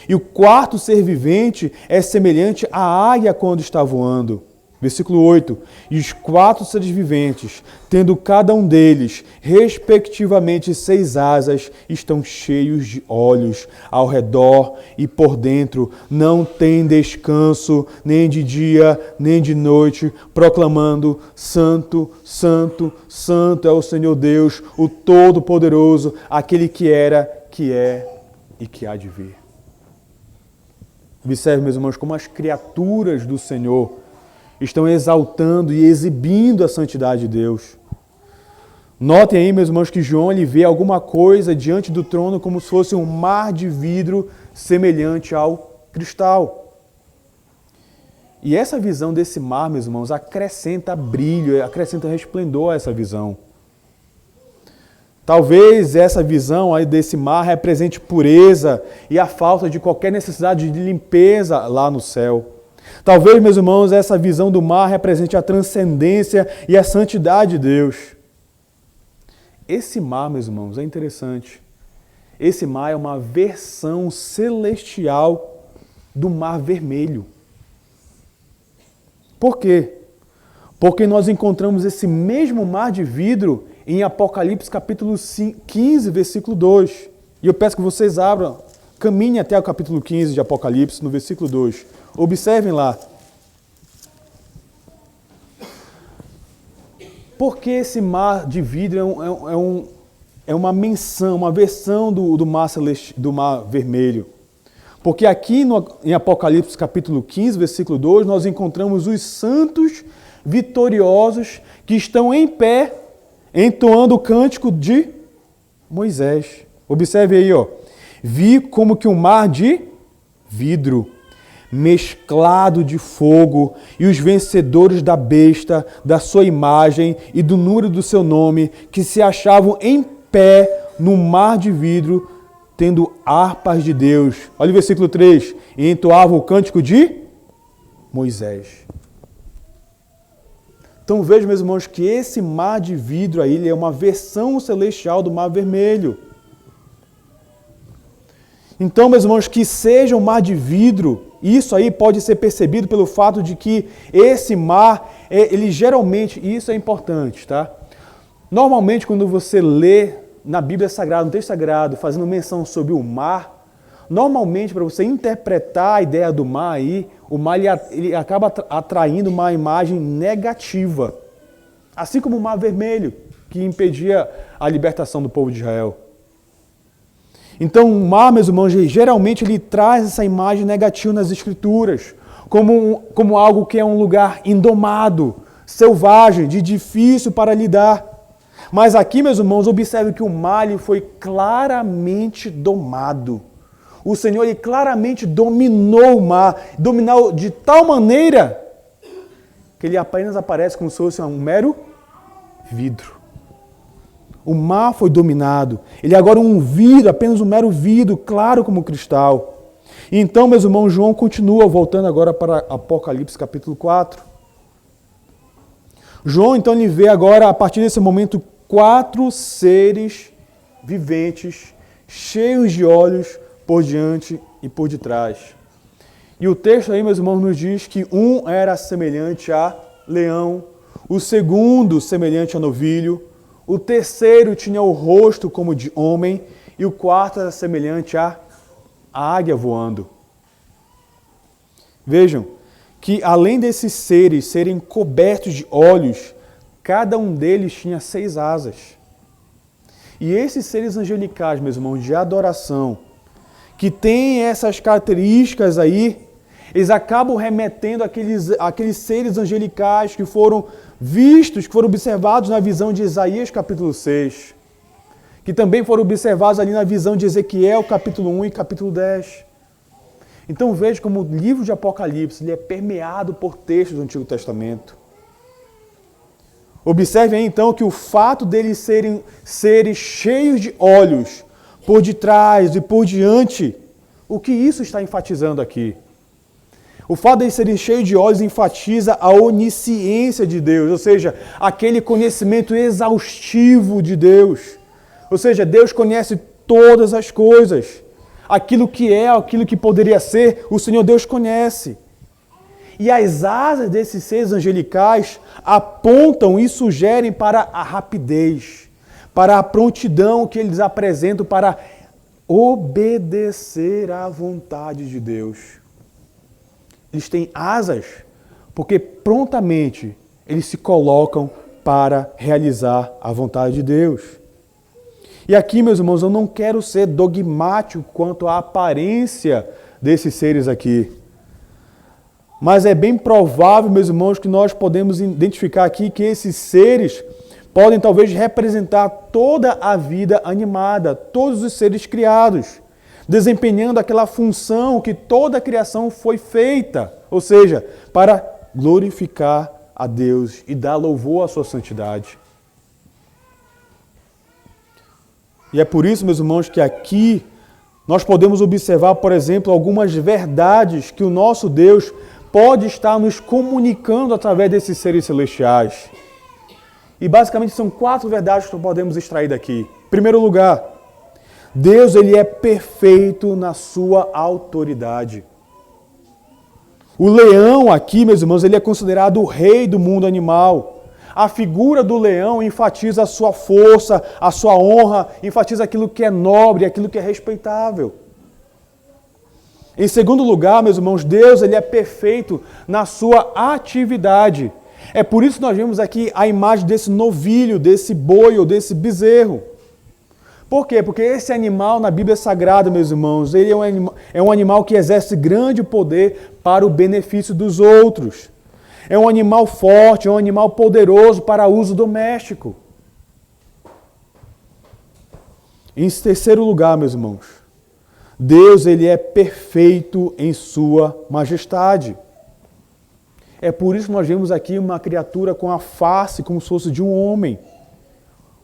E o quarto ser vivente é semelhante à águia quando está voando. Versículo 8. E os 4 seres viventes, tendo cada um deles, respectivamente 6 asas, estão cheios de olhos ao redor e por dentro. Não tem descanso, nem de dia, nem de noite, proclamando: Santo, Santo, Santo é o Senhor Deus, o Todo-Poderoso, aquele que era, que é e que há de vir. Observe, meus irmãos, como as criaturas do Senhor estão exaltando e exibindo a santidade de Deus. Notem aí, meus irmãos, que João ele vê alguma coisa diante do trono como se fosse um mar de vidro semelhante ao cristal. E essa visão desse mar, meus irmãos, acrescenta brilho, acrescenta resplendor a essa visão. Talvez essa visão aí desse mar represente pureza e a falta de qualquer necessidade de limpeza lá no céu. Talvez, meus irmãos, essa visão do mar represente a transcendência e a santidade de Deus. Esse mar, meus irmãos, é interessante. Esse mar é uma versão celestial do Mar Vermelho. Por quê? Porque nós encontramos esse mesmo mar de vidro em Apocalipse capítulo 15, versículo 2. E eu peço que vocês abram, caminhem até o capítulo 15 de Apocalipse, no versículo 2. Observem lá. Porque esse mar de vidro é uma menção, uma versão do mar vermelho. Porque aqui em Apocalipse capítulo 15, versículo 2, nós encontramos os santos vitoriosos que estão em pé, entoando o cântico de Moisés. Observe aí, vi como que um mar de vidro, mesclado de fogo, e os vencedores da besta, da sua imagem e do número do seu nome, que se achavam em pé no mar de vidro, tendo harpas de Deus. Olha o versículo 3. E entoavam o cântico de Moisés. Então veja, meus irmãos, que esse mar de vidro aí ele é uma versão celestial do Mar Vermelho. Então, meus irmãos, que seja um mar de vidro, isso aí pode ser percebido pelo fato de que esse mar, ele geralmente, e isso é importante, tá? Normalmente, quando você lê na Bíblia Sagrada, no texto sagrado, fazendo menção sobre o mar, normalmente, para você interpretar a ideia do mar aí, o mar ele acaba atraindo uma imagem negativa. Assim como o Mar Vermelho, que impedia a libertação do povo de Israel. Então, o mar, meus irmãos, geralmente ele traz essa imagem negativa nas Escrituras, como algo que é um lugar indomado, selvagem, de difícil para lidar. Mas aqui, meus irmãos, observe que o mar ele foi claramente domado. O Senhor ele claramente dominou o mar, dominou de tal maneira que ele apenas aparece como se fosse um mero vidro. O mar foi dominado. Ele é agora um vidro, apenas um mero vidro, claro como cristal. E então, meus irmãos, João continua, voltando agora para Apocalipse capítulo 4. João, então, ele vê agora, a partir desse momento, 4 seres viventes, cheios de olhos por diante e por detrás. E o texto aí, meus irmãos, nos diz que um era semelhante a leão, o segundo semelhante a novilho, o terceiro tinha o rosto como de homem e o quarto era semelhante à águia voando. Vejam que além desses seres serem cobertos de olhos, cada um deles tinha 6 asas. E esses seres angelicais, meus irmãos, de adoração, que têm essas características aí, eles acabam remetendo àqueles seres angelicais que foram vistos, que foram observados na visão de Isaías capítulo 6, que também foram observados ali na visão de Ezequiel, capítulo 1 e capítulo 10. Então veja como o livro de Apocalipse ele é permeado por textos do Antigo Testamento. Observe aí então que o fato deles serem seres cheios de olhos por detrás e por diante, o que isso está enfatizando aqui? O fato de serem cheios de olhos enfatiza a onisciência de Deus, ou seja, aquele conhecimento exaustivo de Deus. Ou seja, Deus conhece todas as coisas. Aquilo que é, aquilo que poderia ser, o Senhor Deus conhece. E as asas desses seres angelicais apontam e sugerem para a rapidez, para a prontidão que eles apresentam para obedecer à vontade de Deus. Eles têm asas porque prontamente eles se colocam para realizar a vontade de Deus. E aqui, meus irmãos, eu não quero ser dogmático quanto à aparência desses seres aqui. Mas é bem provável, meus irmãos, que nós podemos identificar aqui que esses seres podem talvez representar toda a vida animada, todos os seres criados, desempenhando aquela função que toda a criação foi feita, ou seja, para glorificar a Deus e dar louvor à sua santidade. E é por isso, meus irmãos, que aqui nós podemos observar, por exemplo, algumas verdades que o nosso Deus pode estar nos comunicando através desses seres celestiais. E basicamente são 4 verdades que podemos extrair daqui. Em primeiro lugar, Deus ele é perfeito na sua autoridade. O leão aqui, meus irmãos, ele é considerado o rei do mundo animal. A figura do leão enfatiza a sua força, a sua honra, enfatiza aquilo que é nobre, aquilo que é respeitável. Em segundo lugar, meus irmãos, Deus ele é perfeito na sua atividade. É por isso que nós vemos aqui a imagem desse novilho, desse boi ou desse bezerro. Por quê? Porque esse animal na Bíblia Sagrada, meus irmãos, ele é um animal que exerce grande poder para o benefício dos outros. É um animal forte, é um animal poderoso para uso doméstico. Em terceiro lugar, meus irmãos, Deus ele é perfeito em sua majestade. É por isso que nós vemos aqui uma criatura com a face como se fosse de um homem.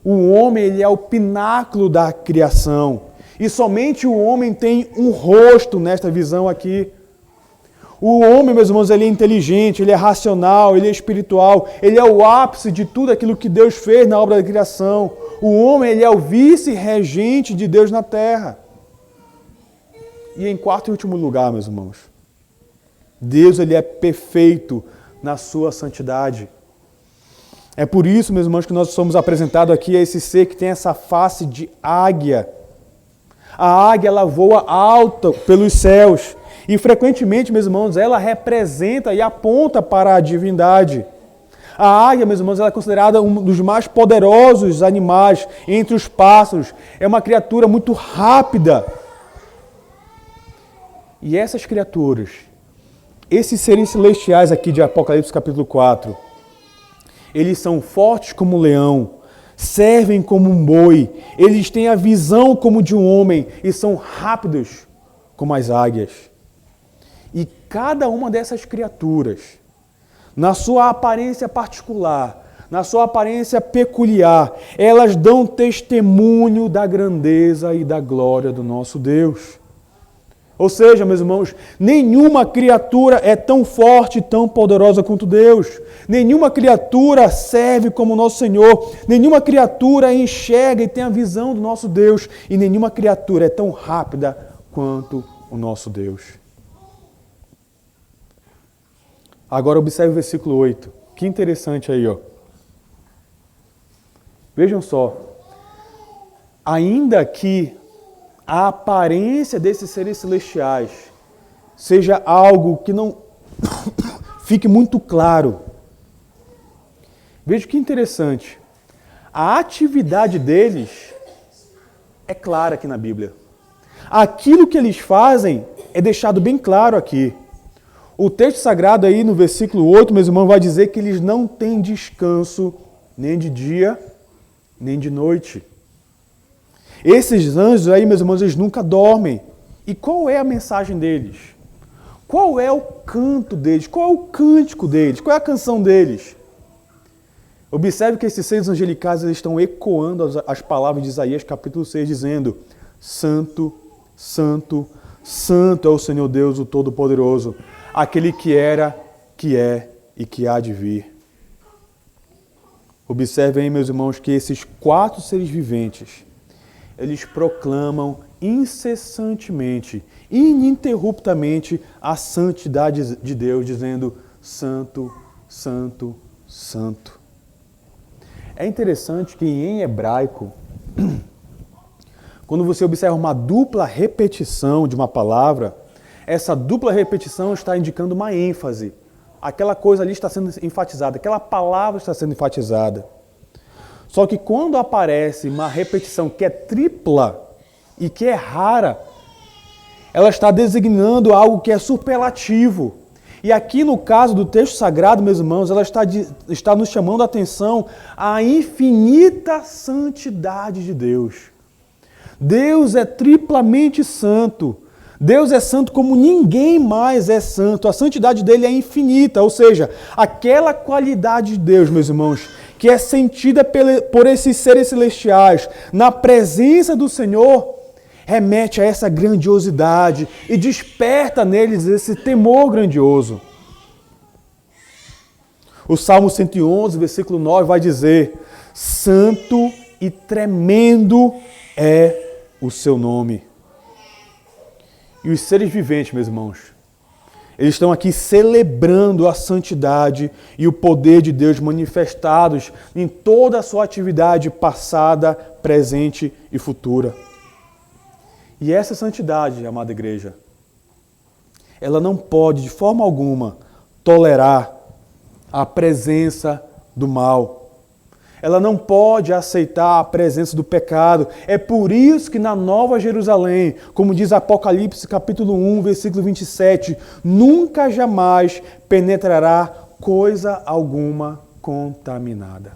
O homem ele é o pináculo da criação. E somente o homem tem um rosto nesta visão aqui. O homem, meus irmãos, ele é inteligente, ele é racional, ele é espiritual. Ele é o ápice de tudo aquilo que Deus fez na obra da criação. O homem ele é o vice-regente de Deus na terra. E em quarto e último lugar, meus irmãos, Deus ele é perfeito na sua santidade. É por isso, meus irmãos, que nós somos apresentados aqui a esse ser que tem essa face de águia. A águia, ela voa alta pelos céus. E frequentemente, meus irmãos, ela representa e aponta para a divindade. A águia, meus irmãos, ela é considerada um dos mais poderosos animais entre os pássaros. É uma criatura muito rápida. E essas criaturas, esses seres celestiais aqui de Apocalipse capítulo 4, eles são fortes como um leão, servem como um boi, eles têm a visão como de um homem e são rápidos como as águias. E cada uma dessas criaturas, na sua aparência particular, na sua aparência peculiar, elas dão testemunho da grandeza e da glória do nosso Deus. Ou seja, meus irmãos, nenhuma criatura é tão forte e tão poderosa quanto Deus. Nenhuma criatura serve como nosso Senhor. Nenhuma criatura enxerga e tem a visão do nosso Deus. E nenhuma criatura é tão rápida quanto o nosso Deus. Agora observe o versículo 8. Que interessante aí, ó. Vejam só. Ainda que a aparência desses seres celestiais seja algo que não fique muito claro. Veja que interessante. A atividade deles é clara aqui na Bíblia. Aquilo que eles fazem é deixado bem claro aqui. O texto sagrado aí no versículo 8, meus irmãos, vai dizer que eles não têm descanso nem de dia, nem de noite. Esses anjos aí, meus irmãos, eles nunca dormem. E qual é a mensagem deles? Qual é o canto deles? Qual é o cântico deles? Qual é a canção deles? Observe que esses seres angelicais eles estão ecoando as palavras de Isaías capítulo 6, dizendo: Santo, Santo, Santo é o Senhor Deus, o Todo-Poderoso, aquele que era, que é e que há de vir. Observem aí, meus irmãos, que esses 4 seres viventes, eles proclamam incessantemente, ininterruptamente, a santidade de Deus, dizendo: Santo, Santo, Santo. É interessante que em hebraico, quando você observa uma dupla repetição de uma palavra, essa dupla repetição está indicando uma ênfase. Aquela coisa ali está sendo enfatizada, aquela palavra está sendo enfatizada. Só que quando aparece uma repetição que é tripla e que é rara, ela está designando algo que é superlativo. E aqui no caso do texto sagrado, meus irmãos, ela está nos chamando a atenção à infinita santidade de Deus. Deus é triplamente santo. Deus é santo como ninguém mais é santo. A santidade dele é infinita, ou seja, aquela qualidade de Deus, meus irmãos, que é sentida por esses seres celestiais na presença do Senhor, remete a essa grandiosidade e desperta neles esse temor grandioso. O Salmo 111, versículo 9 vai dizer: Santo e tremendo é o seu nome. E os seres viventes, meus irmãos, eles estão aqui celebrando a santidade e o poder de Deus manifestados em toda a sua atividade passada, presente e futura. E essa santidade, amada igreja, ela não pode de forma alguma tolerar a presença do mal. Ela não pode aceitar a presença do pecado. É por isso que na Nova Jerusalém, como diz Apocalipse capítulo 1, versículo 27, nunca jamais penetrará coisa alguma contaminada.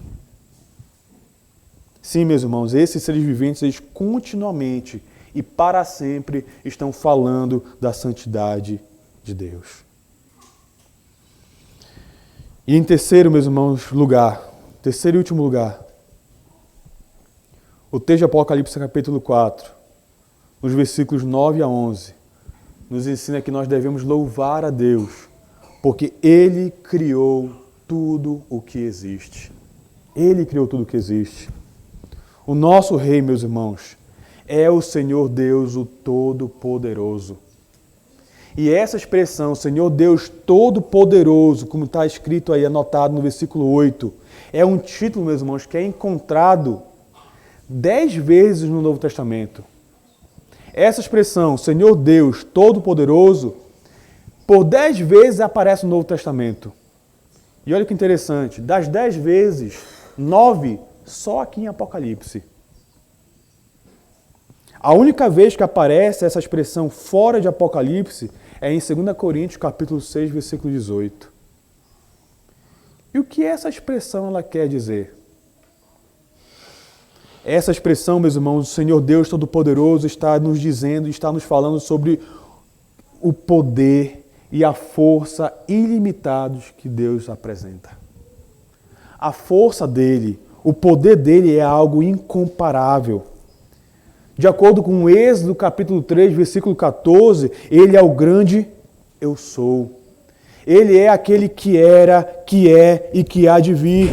Sim, meus irmãos, esses seres viventes, eles continuamente e para sempre estão falando da santidade de Deus. E em terceiro, meus irmãos, terceiro e último lugar, o texto de Apocalipse capítulo 4, nos versículos 9 a 11, nos ensina que nós devemos louvar a Deus, porque Ele criou tudo o que existe. Ele criou tudo o que existe. O nosso Rei, meus irmãos, é o Senhor Deus, o Todo-Poderoso. E essa expressão, Senhor Deus Todo-Poderoso, como está escrito aí, anotado no versículo 8, é um título, meus irmãos, que é encontrado 10 vezes no Novo Testamento. Essa expressão, Senhor Deus Todo-Poderoso, por 10 vezes aparece no Novo Testamento. E olha que interessante, das 10 vezes, 9 só aqui em Apocalipse. A única vez que aparece essa expressão fora de Apocalipse é em 2 Coríntios, capítulo 6, versículo 18. E o que essa expressão ela quer dizer? Essa expressão, meus irmãos, o Senhor Deus Todo-Poderoso está nos dizendo, está nos falando sobre o poder e a força ilimitados que Deus apresenta. A força dele, o poder dele é algo incomparável. De acordo com o Êxodo capítulo 3, versículo 14, ele é o grande eu sou. Ele é aquele que era, que é e que há de vir.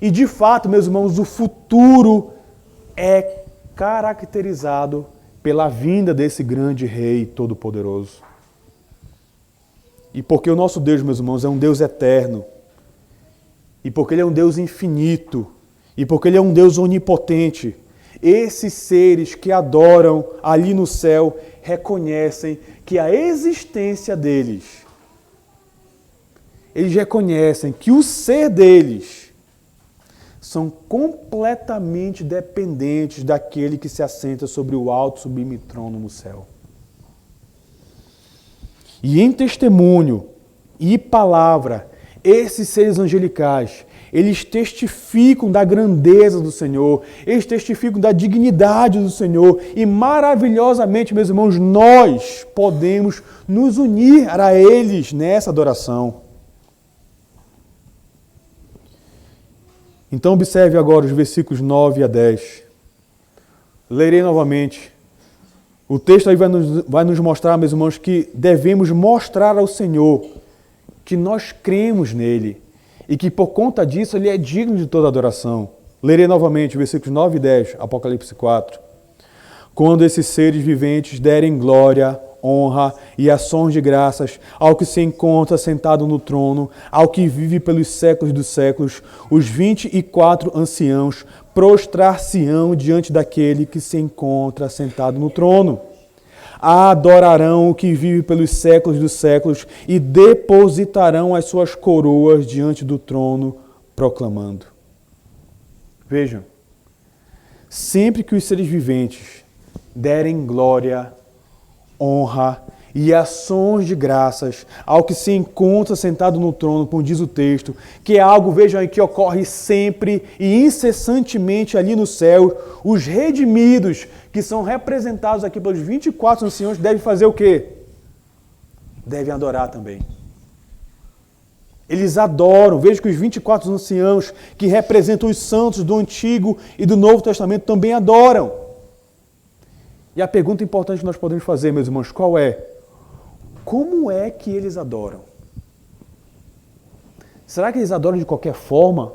E de fato, meus irmãos, o futuro é caracterizado pela vinda desse grande Rei Todo-Poderoso. E porque o nosso Deus, meus irmãos, é um Deus eterno, e porque Ele é um Deus infinito, e porque Ele é um Deus onipotente, esses seres que adoram ali no céu reconhecem que a existência deles, eles reconhecem que o ser deles são completamente dependentes daquele que se assenta sobre o alto sublime trono no céu. E em testemunho e palavra, esses seres angelicais, eles testificam da grandeza do Senhor, eles testificam da dignidade do Senhor e maravilhosamente, meus irmãos, nós podemos nos unir a eles nessa adoração. Então observe agora os versículos 9 a 10. Lerei novamente. O texto aí vai nos mostrar, meus irmãos, que devemos mostrar ao Senhor que nós cremos nele e que por conta disso ele é digno de toda adoração. Lerei novamente versículos 9 e 10, Apocalipse 4. Quando esses seres viventes derem glória, honra e ações de graças ao que se encontra sentado no trono, ao que vive pelos séculos dos séculos, os 24 anciãos prostrar-se-ão diante daquele que se encontra sentado no trono. Adorarão o que vive pelos séculos dos séculos e depositarão as suas coroas diante do trono, proclamando. Vejam, sempre que os seres viventes derem glória, honra e ações de graças ao que se encontra sentado no trono, como diz o texto, que é algo, vejam aí, que ocorre sempre e incessantemente ali no céu, os redimidos, que são representados aqui pelos 24 anciãos, devem fazer o quê? Devem adorar também. Eles adoram. Veja que os 24 anciãos, que representam os santos do Antigo e do Novo Testamento, também adoram. E a pergunta importante que nós podemos fazer, meus irmãos, qual é? Como é que eles adoram? Será que eles adoram de qualquer forma?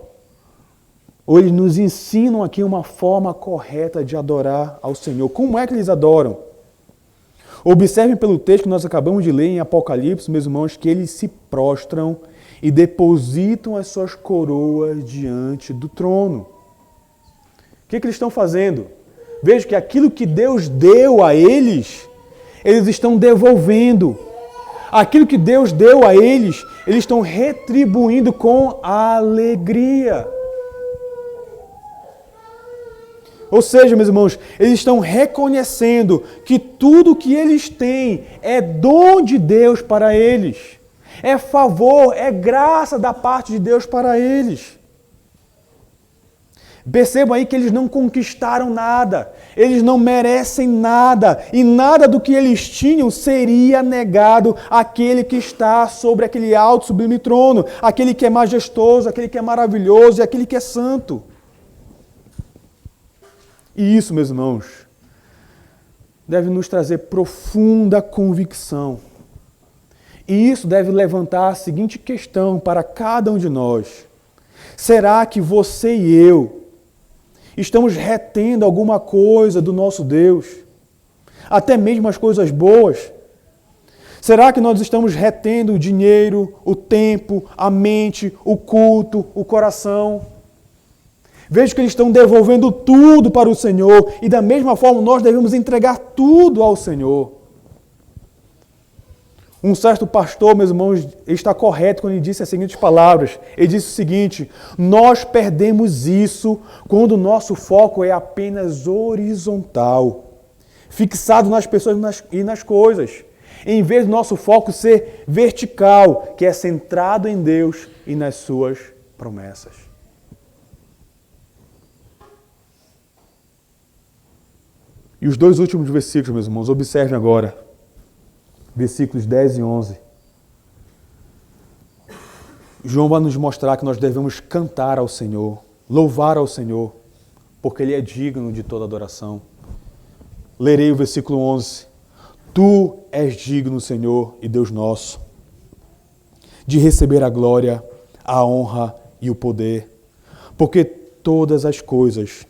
Ou eles nos ensinam aqui uma forma correta de adorar ao Senhor? Como é que eles adoram? Observem pelo texto que nós acabamos de ler em Apocalipse, meus irmãos, que eles se prostram e depositam as suas coroas diante do trono. O que eles estão fazendo? Veja que aquilo que Deus deu a eles, eles estão devolvendo. Aquilo que Deus deu a eles, eles estão retribuindo com alegria. Ou seja, meus irmãos, eles estão reconhecendo que tudo que eles têm é dom de Deus para eles. É favor, é graça da parte de Deus para eles. Percebam aí que eles não conquistaram nada, eles não merecem nada, e nada do que eles tinham seria negado àquele que está sobre aquele alto sublime trono, aquele que é majestoso, aquele que é maravilhoso e aquele que é santo. E isso, meus irmãos, deve nos trazer profunda convicção. E isso deve levantar a seguinte questão para cada um de nós. Será que você e eu estamos retendo alguma coisa do nosso Deus? Até mesmo as coisas boas? Será que nós estamos retendo o dinheiro, o tempo, a mente, o culto, o coração? Vejo que eles estão devolvendo tudo para o Senhor e da mesma forma nós devemos entregar tudo ao Senhor. Um certo pastor, meus irmãos, está correto quando ele disse as seguintes palavras. Ele disse o seguinte: nós perdemos isso quando o nosso foco é apenas horizontal, fixado nas pessoas e nas coisas, em vez do nosso foco ser vertical, que é centrado em Deus e nas suas promessas. E os dois últimos versículos, meus irmãos, observem agora. Versículos 10 e 11. João vai nos mostrar que nós devemos cantar ao Senhor, louvar ao Senhor, porque Ele é digno de toda adoração. Lerei o versículo 11. Tu és digno, Senhor e Deus nosso, de receber a glória, a honra e o poder, porque todas as coisas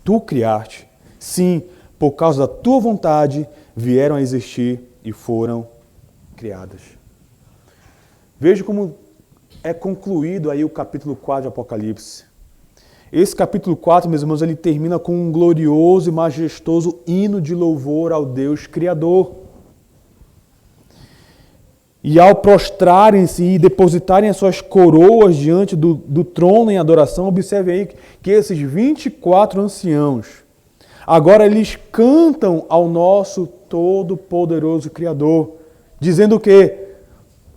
Tu criaste, sim, por causa da Tua vontade, vieram a existir e foram criadas. Veja como é concluído aí o capítulo 4 de Apocalipse. Esse capítulo 4, meus irmãos, ele termina com um glorioso e majestoso hino de louvor ao Deus Criador. E ao prostrarem-se e depositarem as suas coroas diante do trono em adoração, observe aí que esses 24 anciãos, agora eles cantam ao nosso todo-poderoso Criador, dizendo que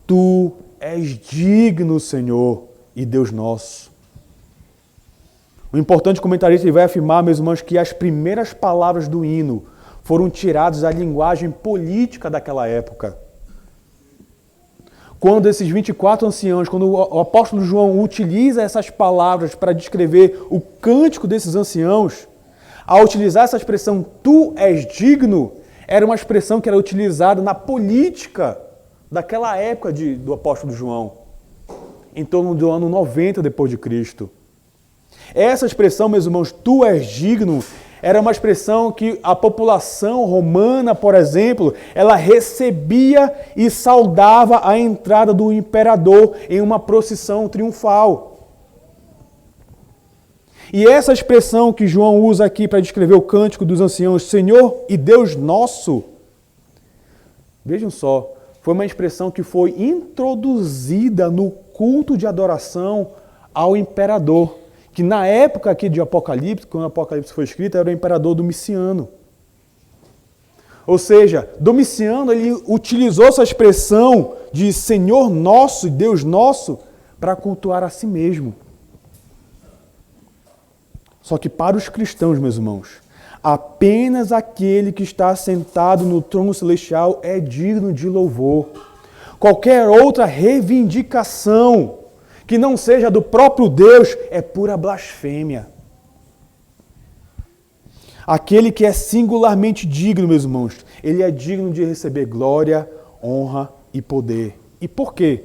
Tu és digno, Senhor e Deus nosso, O importante comentarista ele vai afirmar, meus irmãos, que as primeiras palavras do hino foram tiradas da linguagem política daquela época. Quando esses 24 anciãos, quando o apóstolo João utiliza essas palavras para descrever o cântico desses anciãos, ao utilizar essa expressão, tu és digno, era uma expressão que era utilizada na política daquela época do apóstolo João, em torno do ano 90 depois de Cristo. Essa expressão, meus irmãos, tu és digno, era uma expressão que a população romana, por exemplo, ela recebia e saudava a entrada do imperador em uma procissão triunfal. E essa expressão que João usa aqui para descrever o cântico dos anciãos, Senhor e Deus nosso, vejam só, foi uma expressão que foi introduzida no culto de adoração ao imperador, que na época aqui de Apocalipse, quando o Apocalipse foi escrito, era o imperador Domiciano. Ou seja, Domiciano ele utilizou essa expressão de Senhor nosso e Deus nosso para cultuar a si mesmo. Só que para os cristãos, meus irmãos, apenas aquele que está sentado no trono celestial é digno de louvor. Qualquer outra reivindicação que não seja do próprio Deus é pura blasfêmia. Aquele que é singularmente digno, meus irmãos, ele é digno de receber glória, honra e poder. E por quê?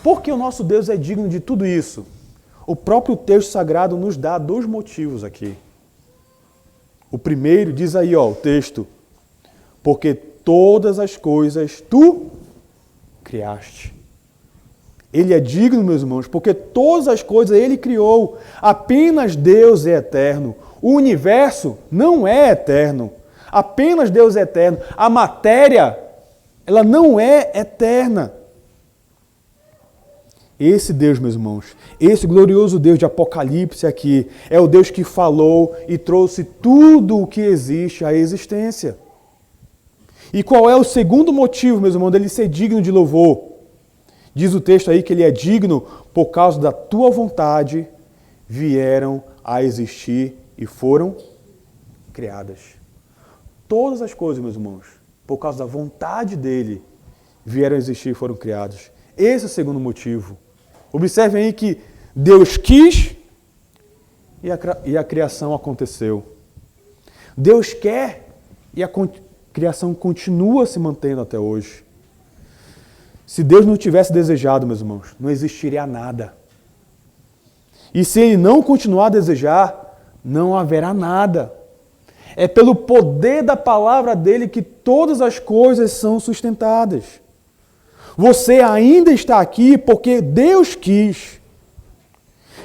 Porque o nosso Deus é digno de tudo isso. O próprio texto sagrado nos dá 2 motivos aqui. O primeiro diz aí, o texto, porque todas as coisas tu criaste. Ele é digno, meus irmãos, porque todas as coisas ele criou. Apenas Deus é eterno. O universo não é eterno. Apenas Deus é eterno. A matéria, ela não é eterna. Esse Deus, meus irmãos, esse glorioso Deus de Apocalipse aqui, é o Deus que falou e trouxe tudo o que existe à existência. E qual é o segundo motivo, meus irmãos, dele ser digno de louvor? Diz o texto aí que ele é digno por causa da tua vontade, vieram a existir e foram criadas. Todas as coisas, meus irmãos, por causa da vontade dele, vieram a existir e foram criadas. Esse é o segundo motivo. Observem aí que Deus quis e a criação aconteceu. Deus quer e a criação continua se mantendo até hoje. Se Deus não tivesse desejado, meus irmãos, não existiria nada. E se Ele não continuar a desejar, não haverá nada. É pelo poder da palavra dele que todas as coisas são sustentadas. Você ainda está aqui porque Deus quis.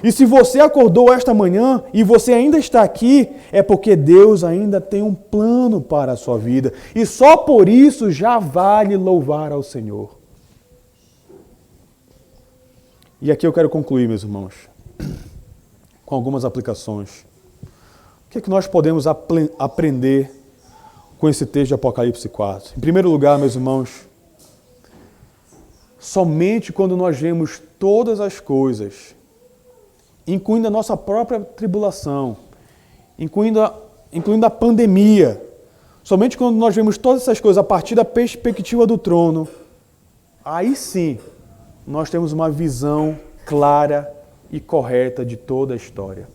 E se você acordou esta manhã e você ainda está aqui, é porque Deus ainda tem um plano para a sua vida. E só por isso já vale louvar ao Senhor. E aqui eu quero concluir, meus irmãos, com algumas aplicações. O que é que nós podemos aprender com esse texto de Apocalipse 4? Em primeiro lugar, meus irmãos, somente quando nós vemos todas as coisas, incluindo a nossa própria tribulação, incluindo a pandemia, somente quando nós vemos todas essas coisas a partir da perspectiva do trono, aí sim nós temos uma visão clara e correta de toda a história.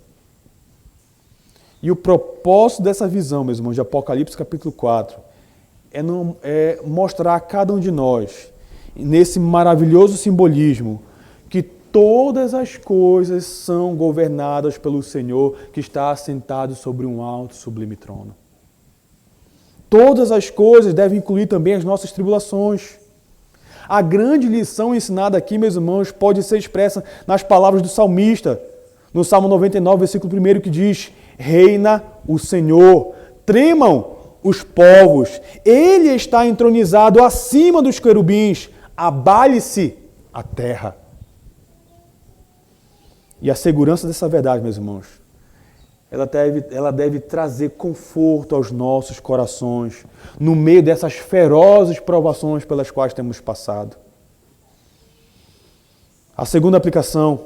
E o propósito dessa visão, meus irmãos, de Apocalipse capítulo 4, é mostrar a cada um de nós, nesse maravilhoso simbolismo, que todas as coisas são governadas pelo Senhor que está assentado sobre um alto e sublime trono. Todas as coisas devem incluir também as nossas tribulações. A grande lição ensinada aqui, meus irmãos, pode ser expressa nas palavras do salmista, no Salmo 99, versículo 1, que diz: reina o Senhor, tremam os povos, Ele está entronizado acima dos querubins, abale-se a terra. E a segurança dessa verdade, meus irmãos, ela deve trazer conforto aos nossos corações, no meio dessas ferozes provações pelas quais temos passado. A segunda aplicação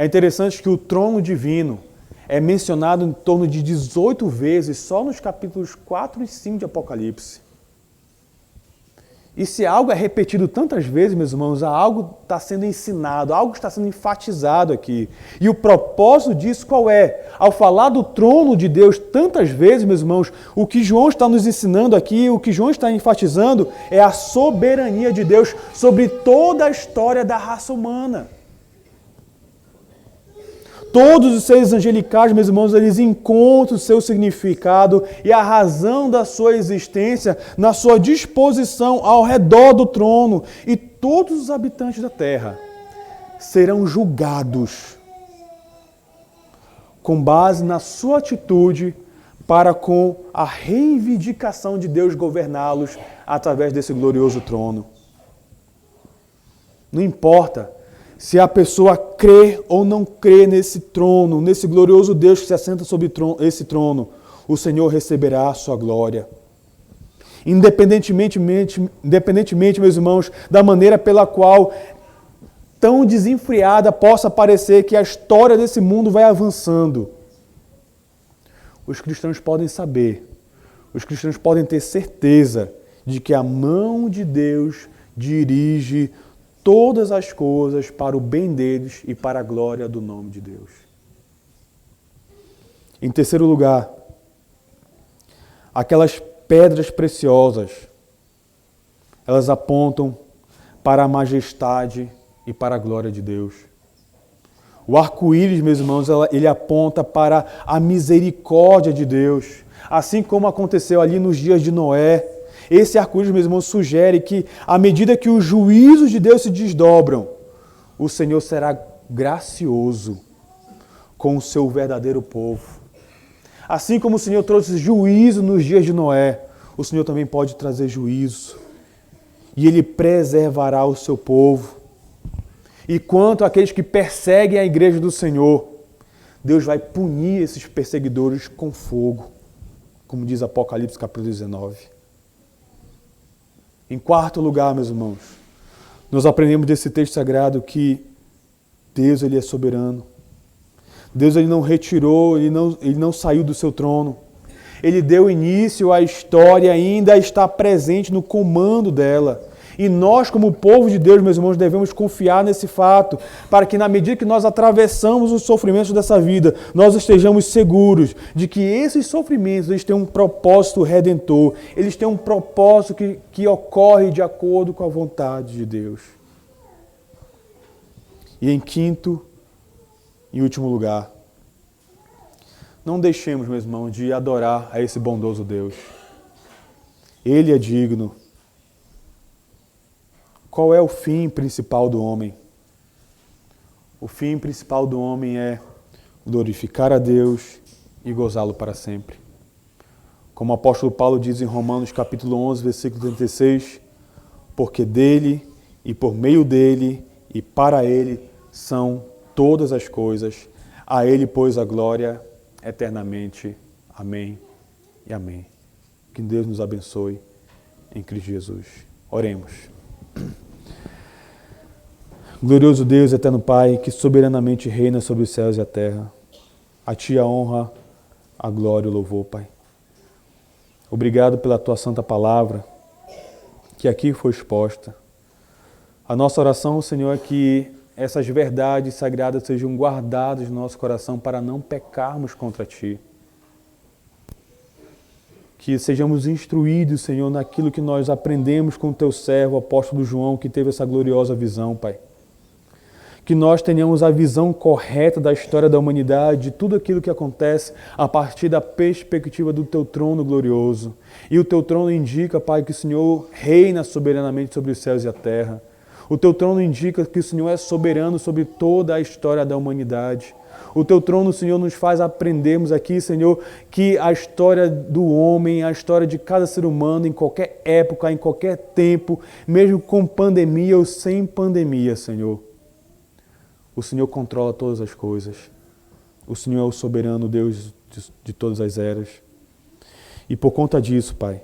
É interessante que o trono divino é mencionado em torno de 18 vezes só nos capítulos 4 e 5 de Apocalipse. E se algo é repetido tantas vezes, meus irmãos, algo está sendo ensinado, algo está sendo enfatizado aqui. E o propósito disso qual é? Ao falar do trono de Deus tantas vezes, meus irmãos, o que João está nos ensinando aqui, o que João está enfatizando é a soberania de Deus sobre toda a história da raça humana. Todos os seres angelicais, meus irmãos, eles encontram o seu significado e a razão da sua existência na sua disposição ao redor do trono. E todos os habitantes da terra serão julgados com base na sua atitude para com a reivindicação de Deus governá-los através desse glorioso trono. Não importa se a pessoa crê ou não crê nesse trono, nesse glorioso Deus que se assenta sobre esse trono, o Senhor receberá a sua glória. Independentemente, meus irmãos, da maneira pela qual tão desenfreada possa parecer que a história desse mundo vai avançando, os cristãos podem saber, os cristãos podem ter certeza de que a mão de Deus dirige todas as coisas para o bem deles e para a glória do nome de Deus. Em terceiro lugar, aquelas pedras preciosas, elas apontam para a majestade e para a glória de Deus. O arco-íris, meus irmãos, ele aponta para a misericórdia de Deus, assim como aconteceu ali nos dias de Noé. Esse arco-íris, meus irmãos, sugere que, à medida que os juízos de Deus se desdobram, o Senhor será gracioso com o seu verdadeiro povo. Assim como o Senhor trouxe juízo nos dias de Noé, o Senhor também pode trazer juízo. E Ele preservará o seu povo. E quanto àqueles que perseguem a igreja do Senhor, Deus vai punir esses perseguidores com fogo, como diz Apocalipse capítulo 19. Em quarto lugar, meus irmãos, nós aprendemos desse texto sagrado que Deus ele é soberano. Deus ele não retirou, ele não saiu do seu trono. Ele deu início à história e ainda está presente no comando dela. E nós, como povo de Deus, meus irmãos, devemos confiar nesse fato, para que na medida que nós atravessamos os sofrimentos dessa vida, nós estejamos seguros de que esses sofrimentos eles têm um propósito redentor, eles têm um propósito que ocorre de acordo com a vontade de Deus. E em quinto e último lugar, não deixemos, meus irmãos, de adorar a esse bondoso Deus. Ele é digno. Qual é o fim principal do homem? O fim principal do homem é glorificar a Deus e gozá-lo para sempre. Como o apóstolo Paulo diz em Romanos capítulo 11, versículo 36, porque dele e por meio dele e para ele são todas as coisas. A ele, pois, a glória eternamente. Amém e amém. Que Deus nos abençoe em Cristo Jesus. Oremos. Glorioso Deus, eterno Pai, que soberanamente reina sobre os céus e a terra. A Ti a honra, a glória e o louvor, Pai. Obrigado pela Tua santa palavra, que aqui foi exposta. A nossa oração, Senhor, é que essas verdades sagradas sejam guardadas no nosso coração para não pecarmos contra Ti. Que sejamos instruídos, Senhor, naquilo que nós aprendemos com o Teu servo, o apóstolo João, que teve essa gloriosa visão, Pai. Que nós tenhamos a visão correta da história da humanidade, de tudo aquilo que acontece a partir da perspectiva do Teu trono glorioso. E o Teu trono indica, Pai, que o Senhor reina soberanamente sobre os céus e a terra. O Teu trono indica que o Senhor é soberano sobre toda a história da humanidade. O Teu trono, Senhor, nos faz aprendermos aqui, Senhor, que a história do homem, a história de cada ser humano, em qualquer época, em qualquer tempo, mesmo com pandemia ou sem pandemia, Senhor, o Senhor controla todas as coisas. O Senhor é o soberano Deus de todas as eras. E por conta disso, Pai,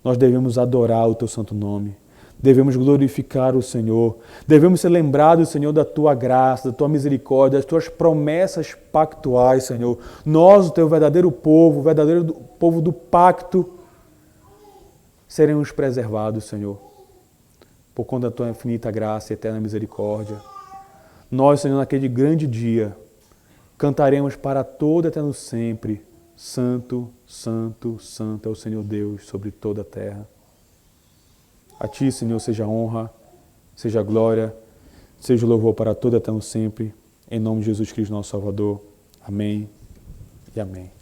nós devemos adorar o Teu santo nome. devemos glorificar o Senhor, devemos ser lembrados, Senhor, da Tua graça, da Tua misericórdia, das Tuas promessas pactuais, Senhor. Nós, o Teu verdadeiro povo, o verdadeiro povo do pacto, seremos preservados, Senhor, por conta da Tua infinita graça e eterna misericórdia. Nós, Senhor, naquele grande dia, cantaremos para todo eterno sempre, Santo, Santo, Santo é o Senhor Deus sobre toda a terra. A Ti, Senhor, seja honra, seja glória, seja louvor para todo eterno sempre. Em nome de Jesus Cristo, nosso Salvador. Amém e amém.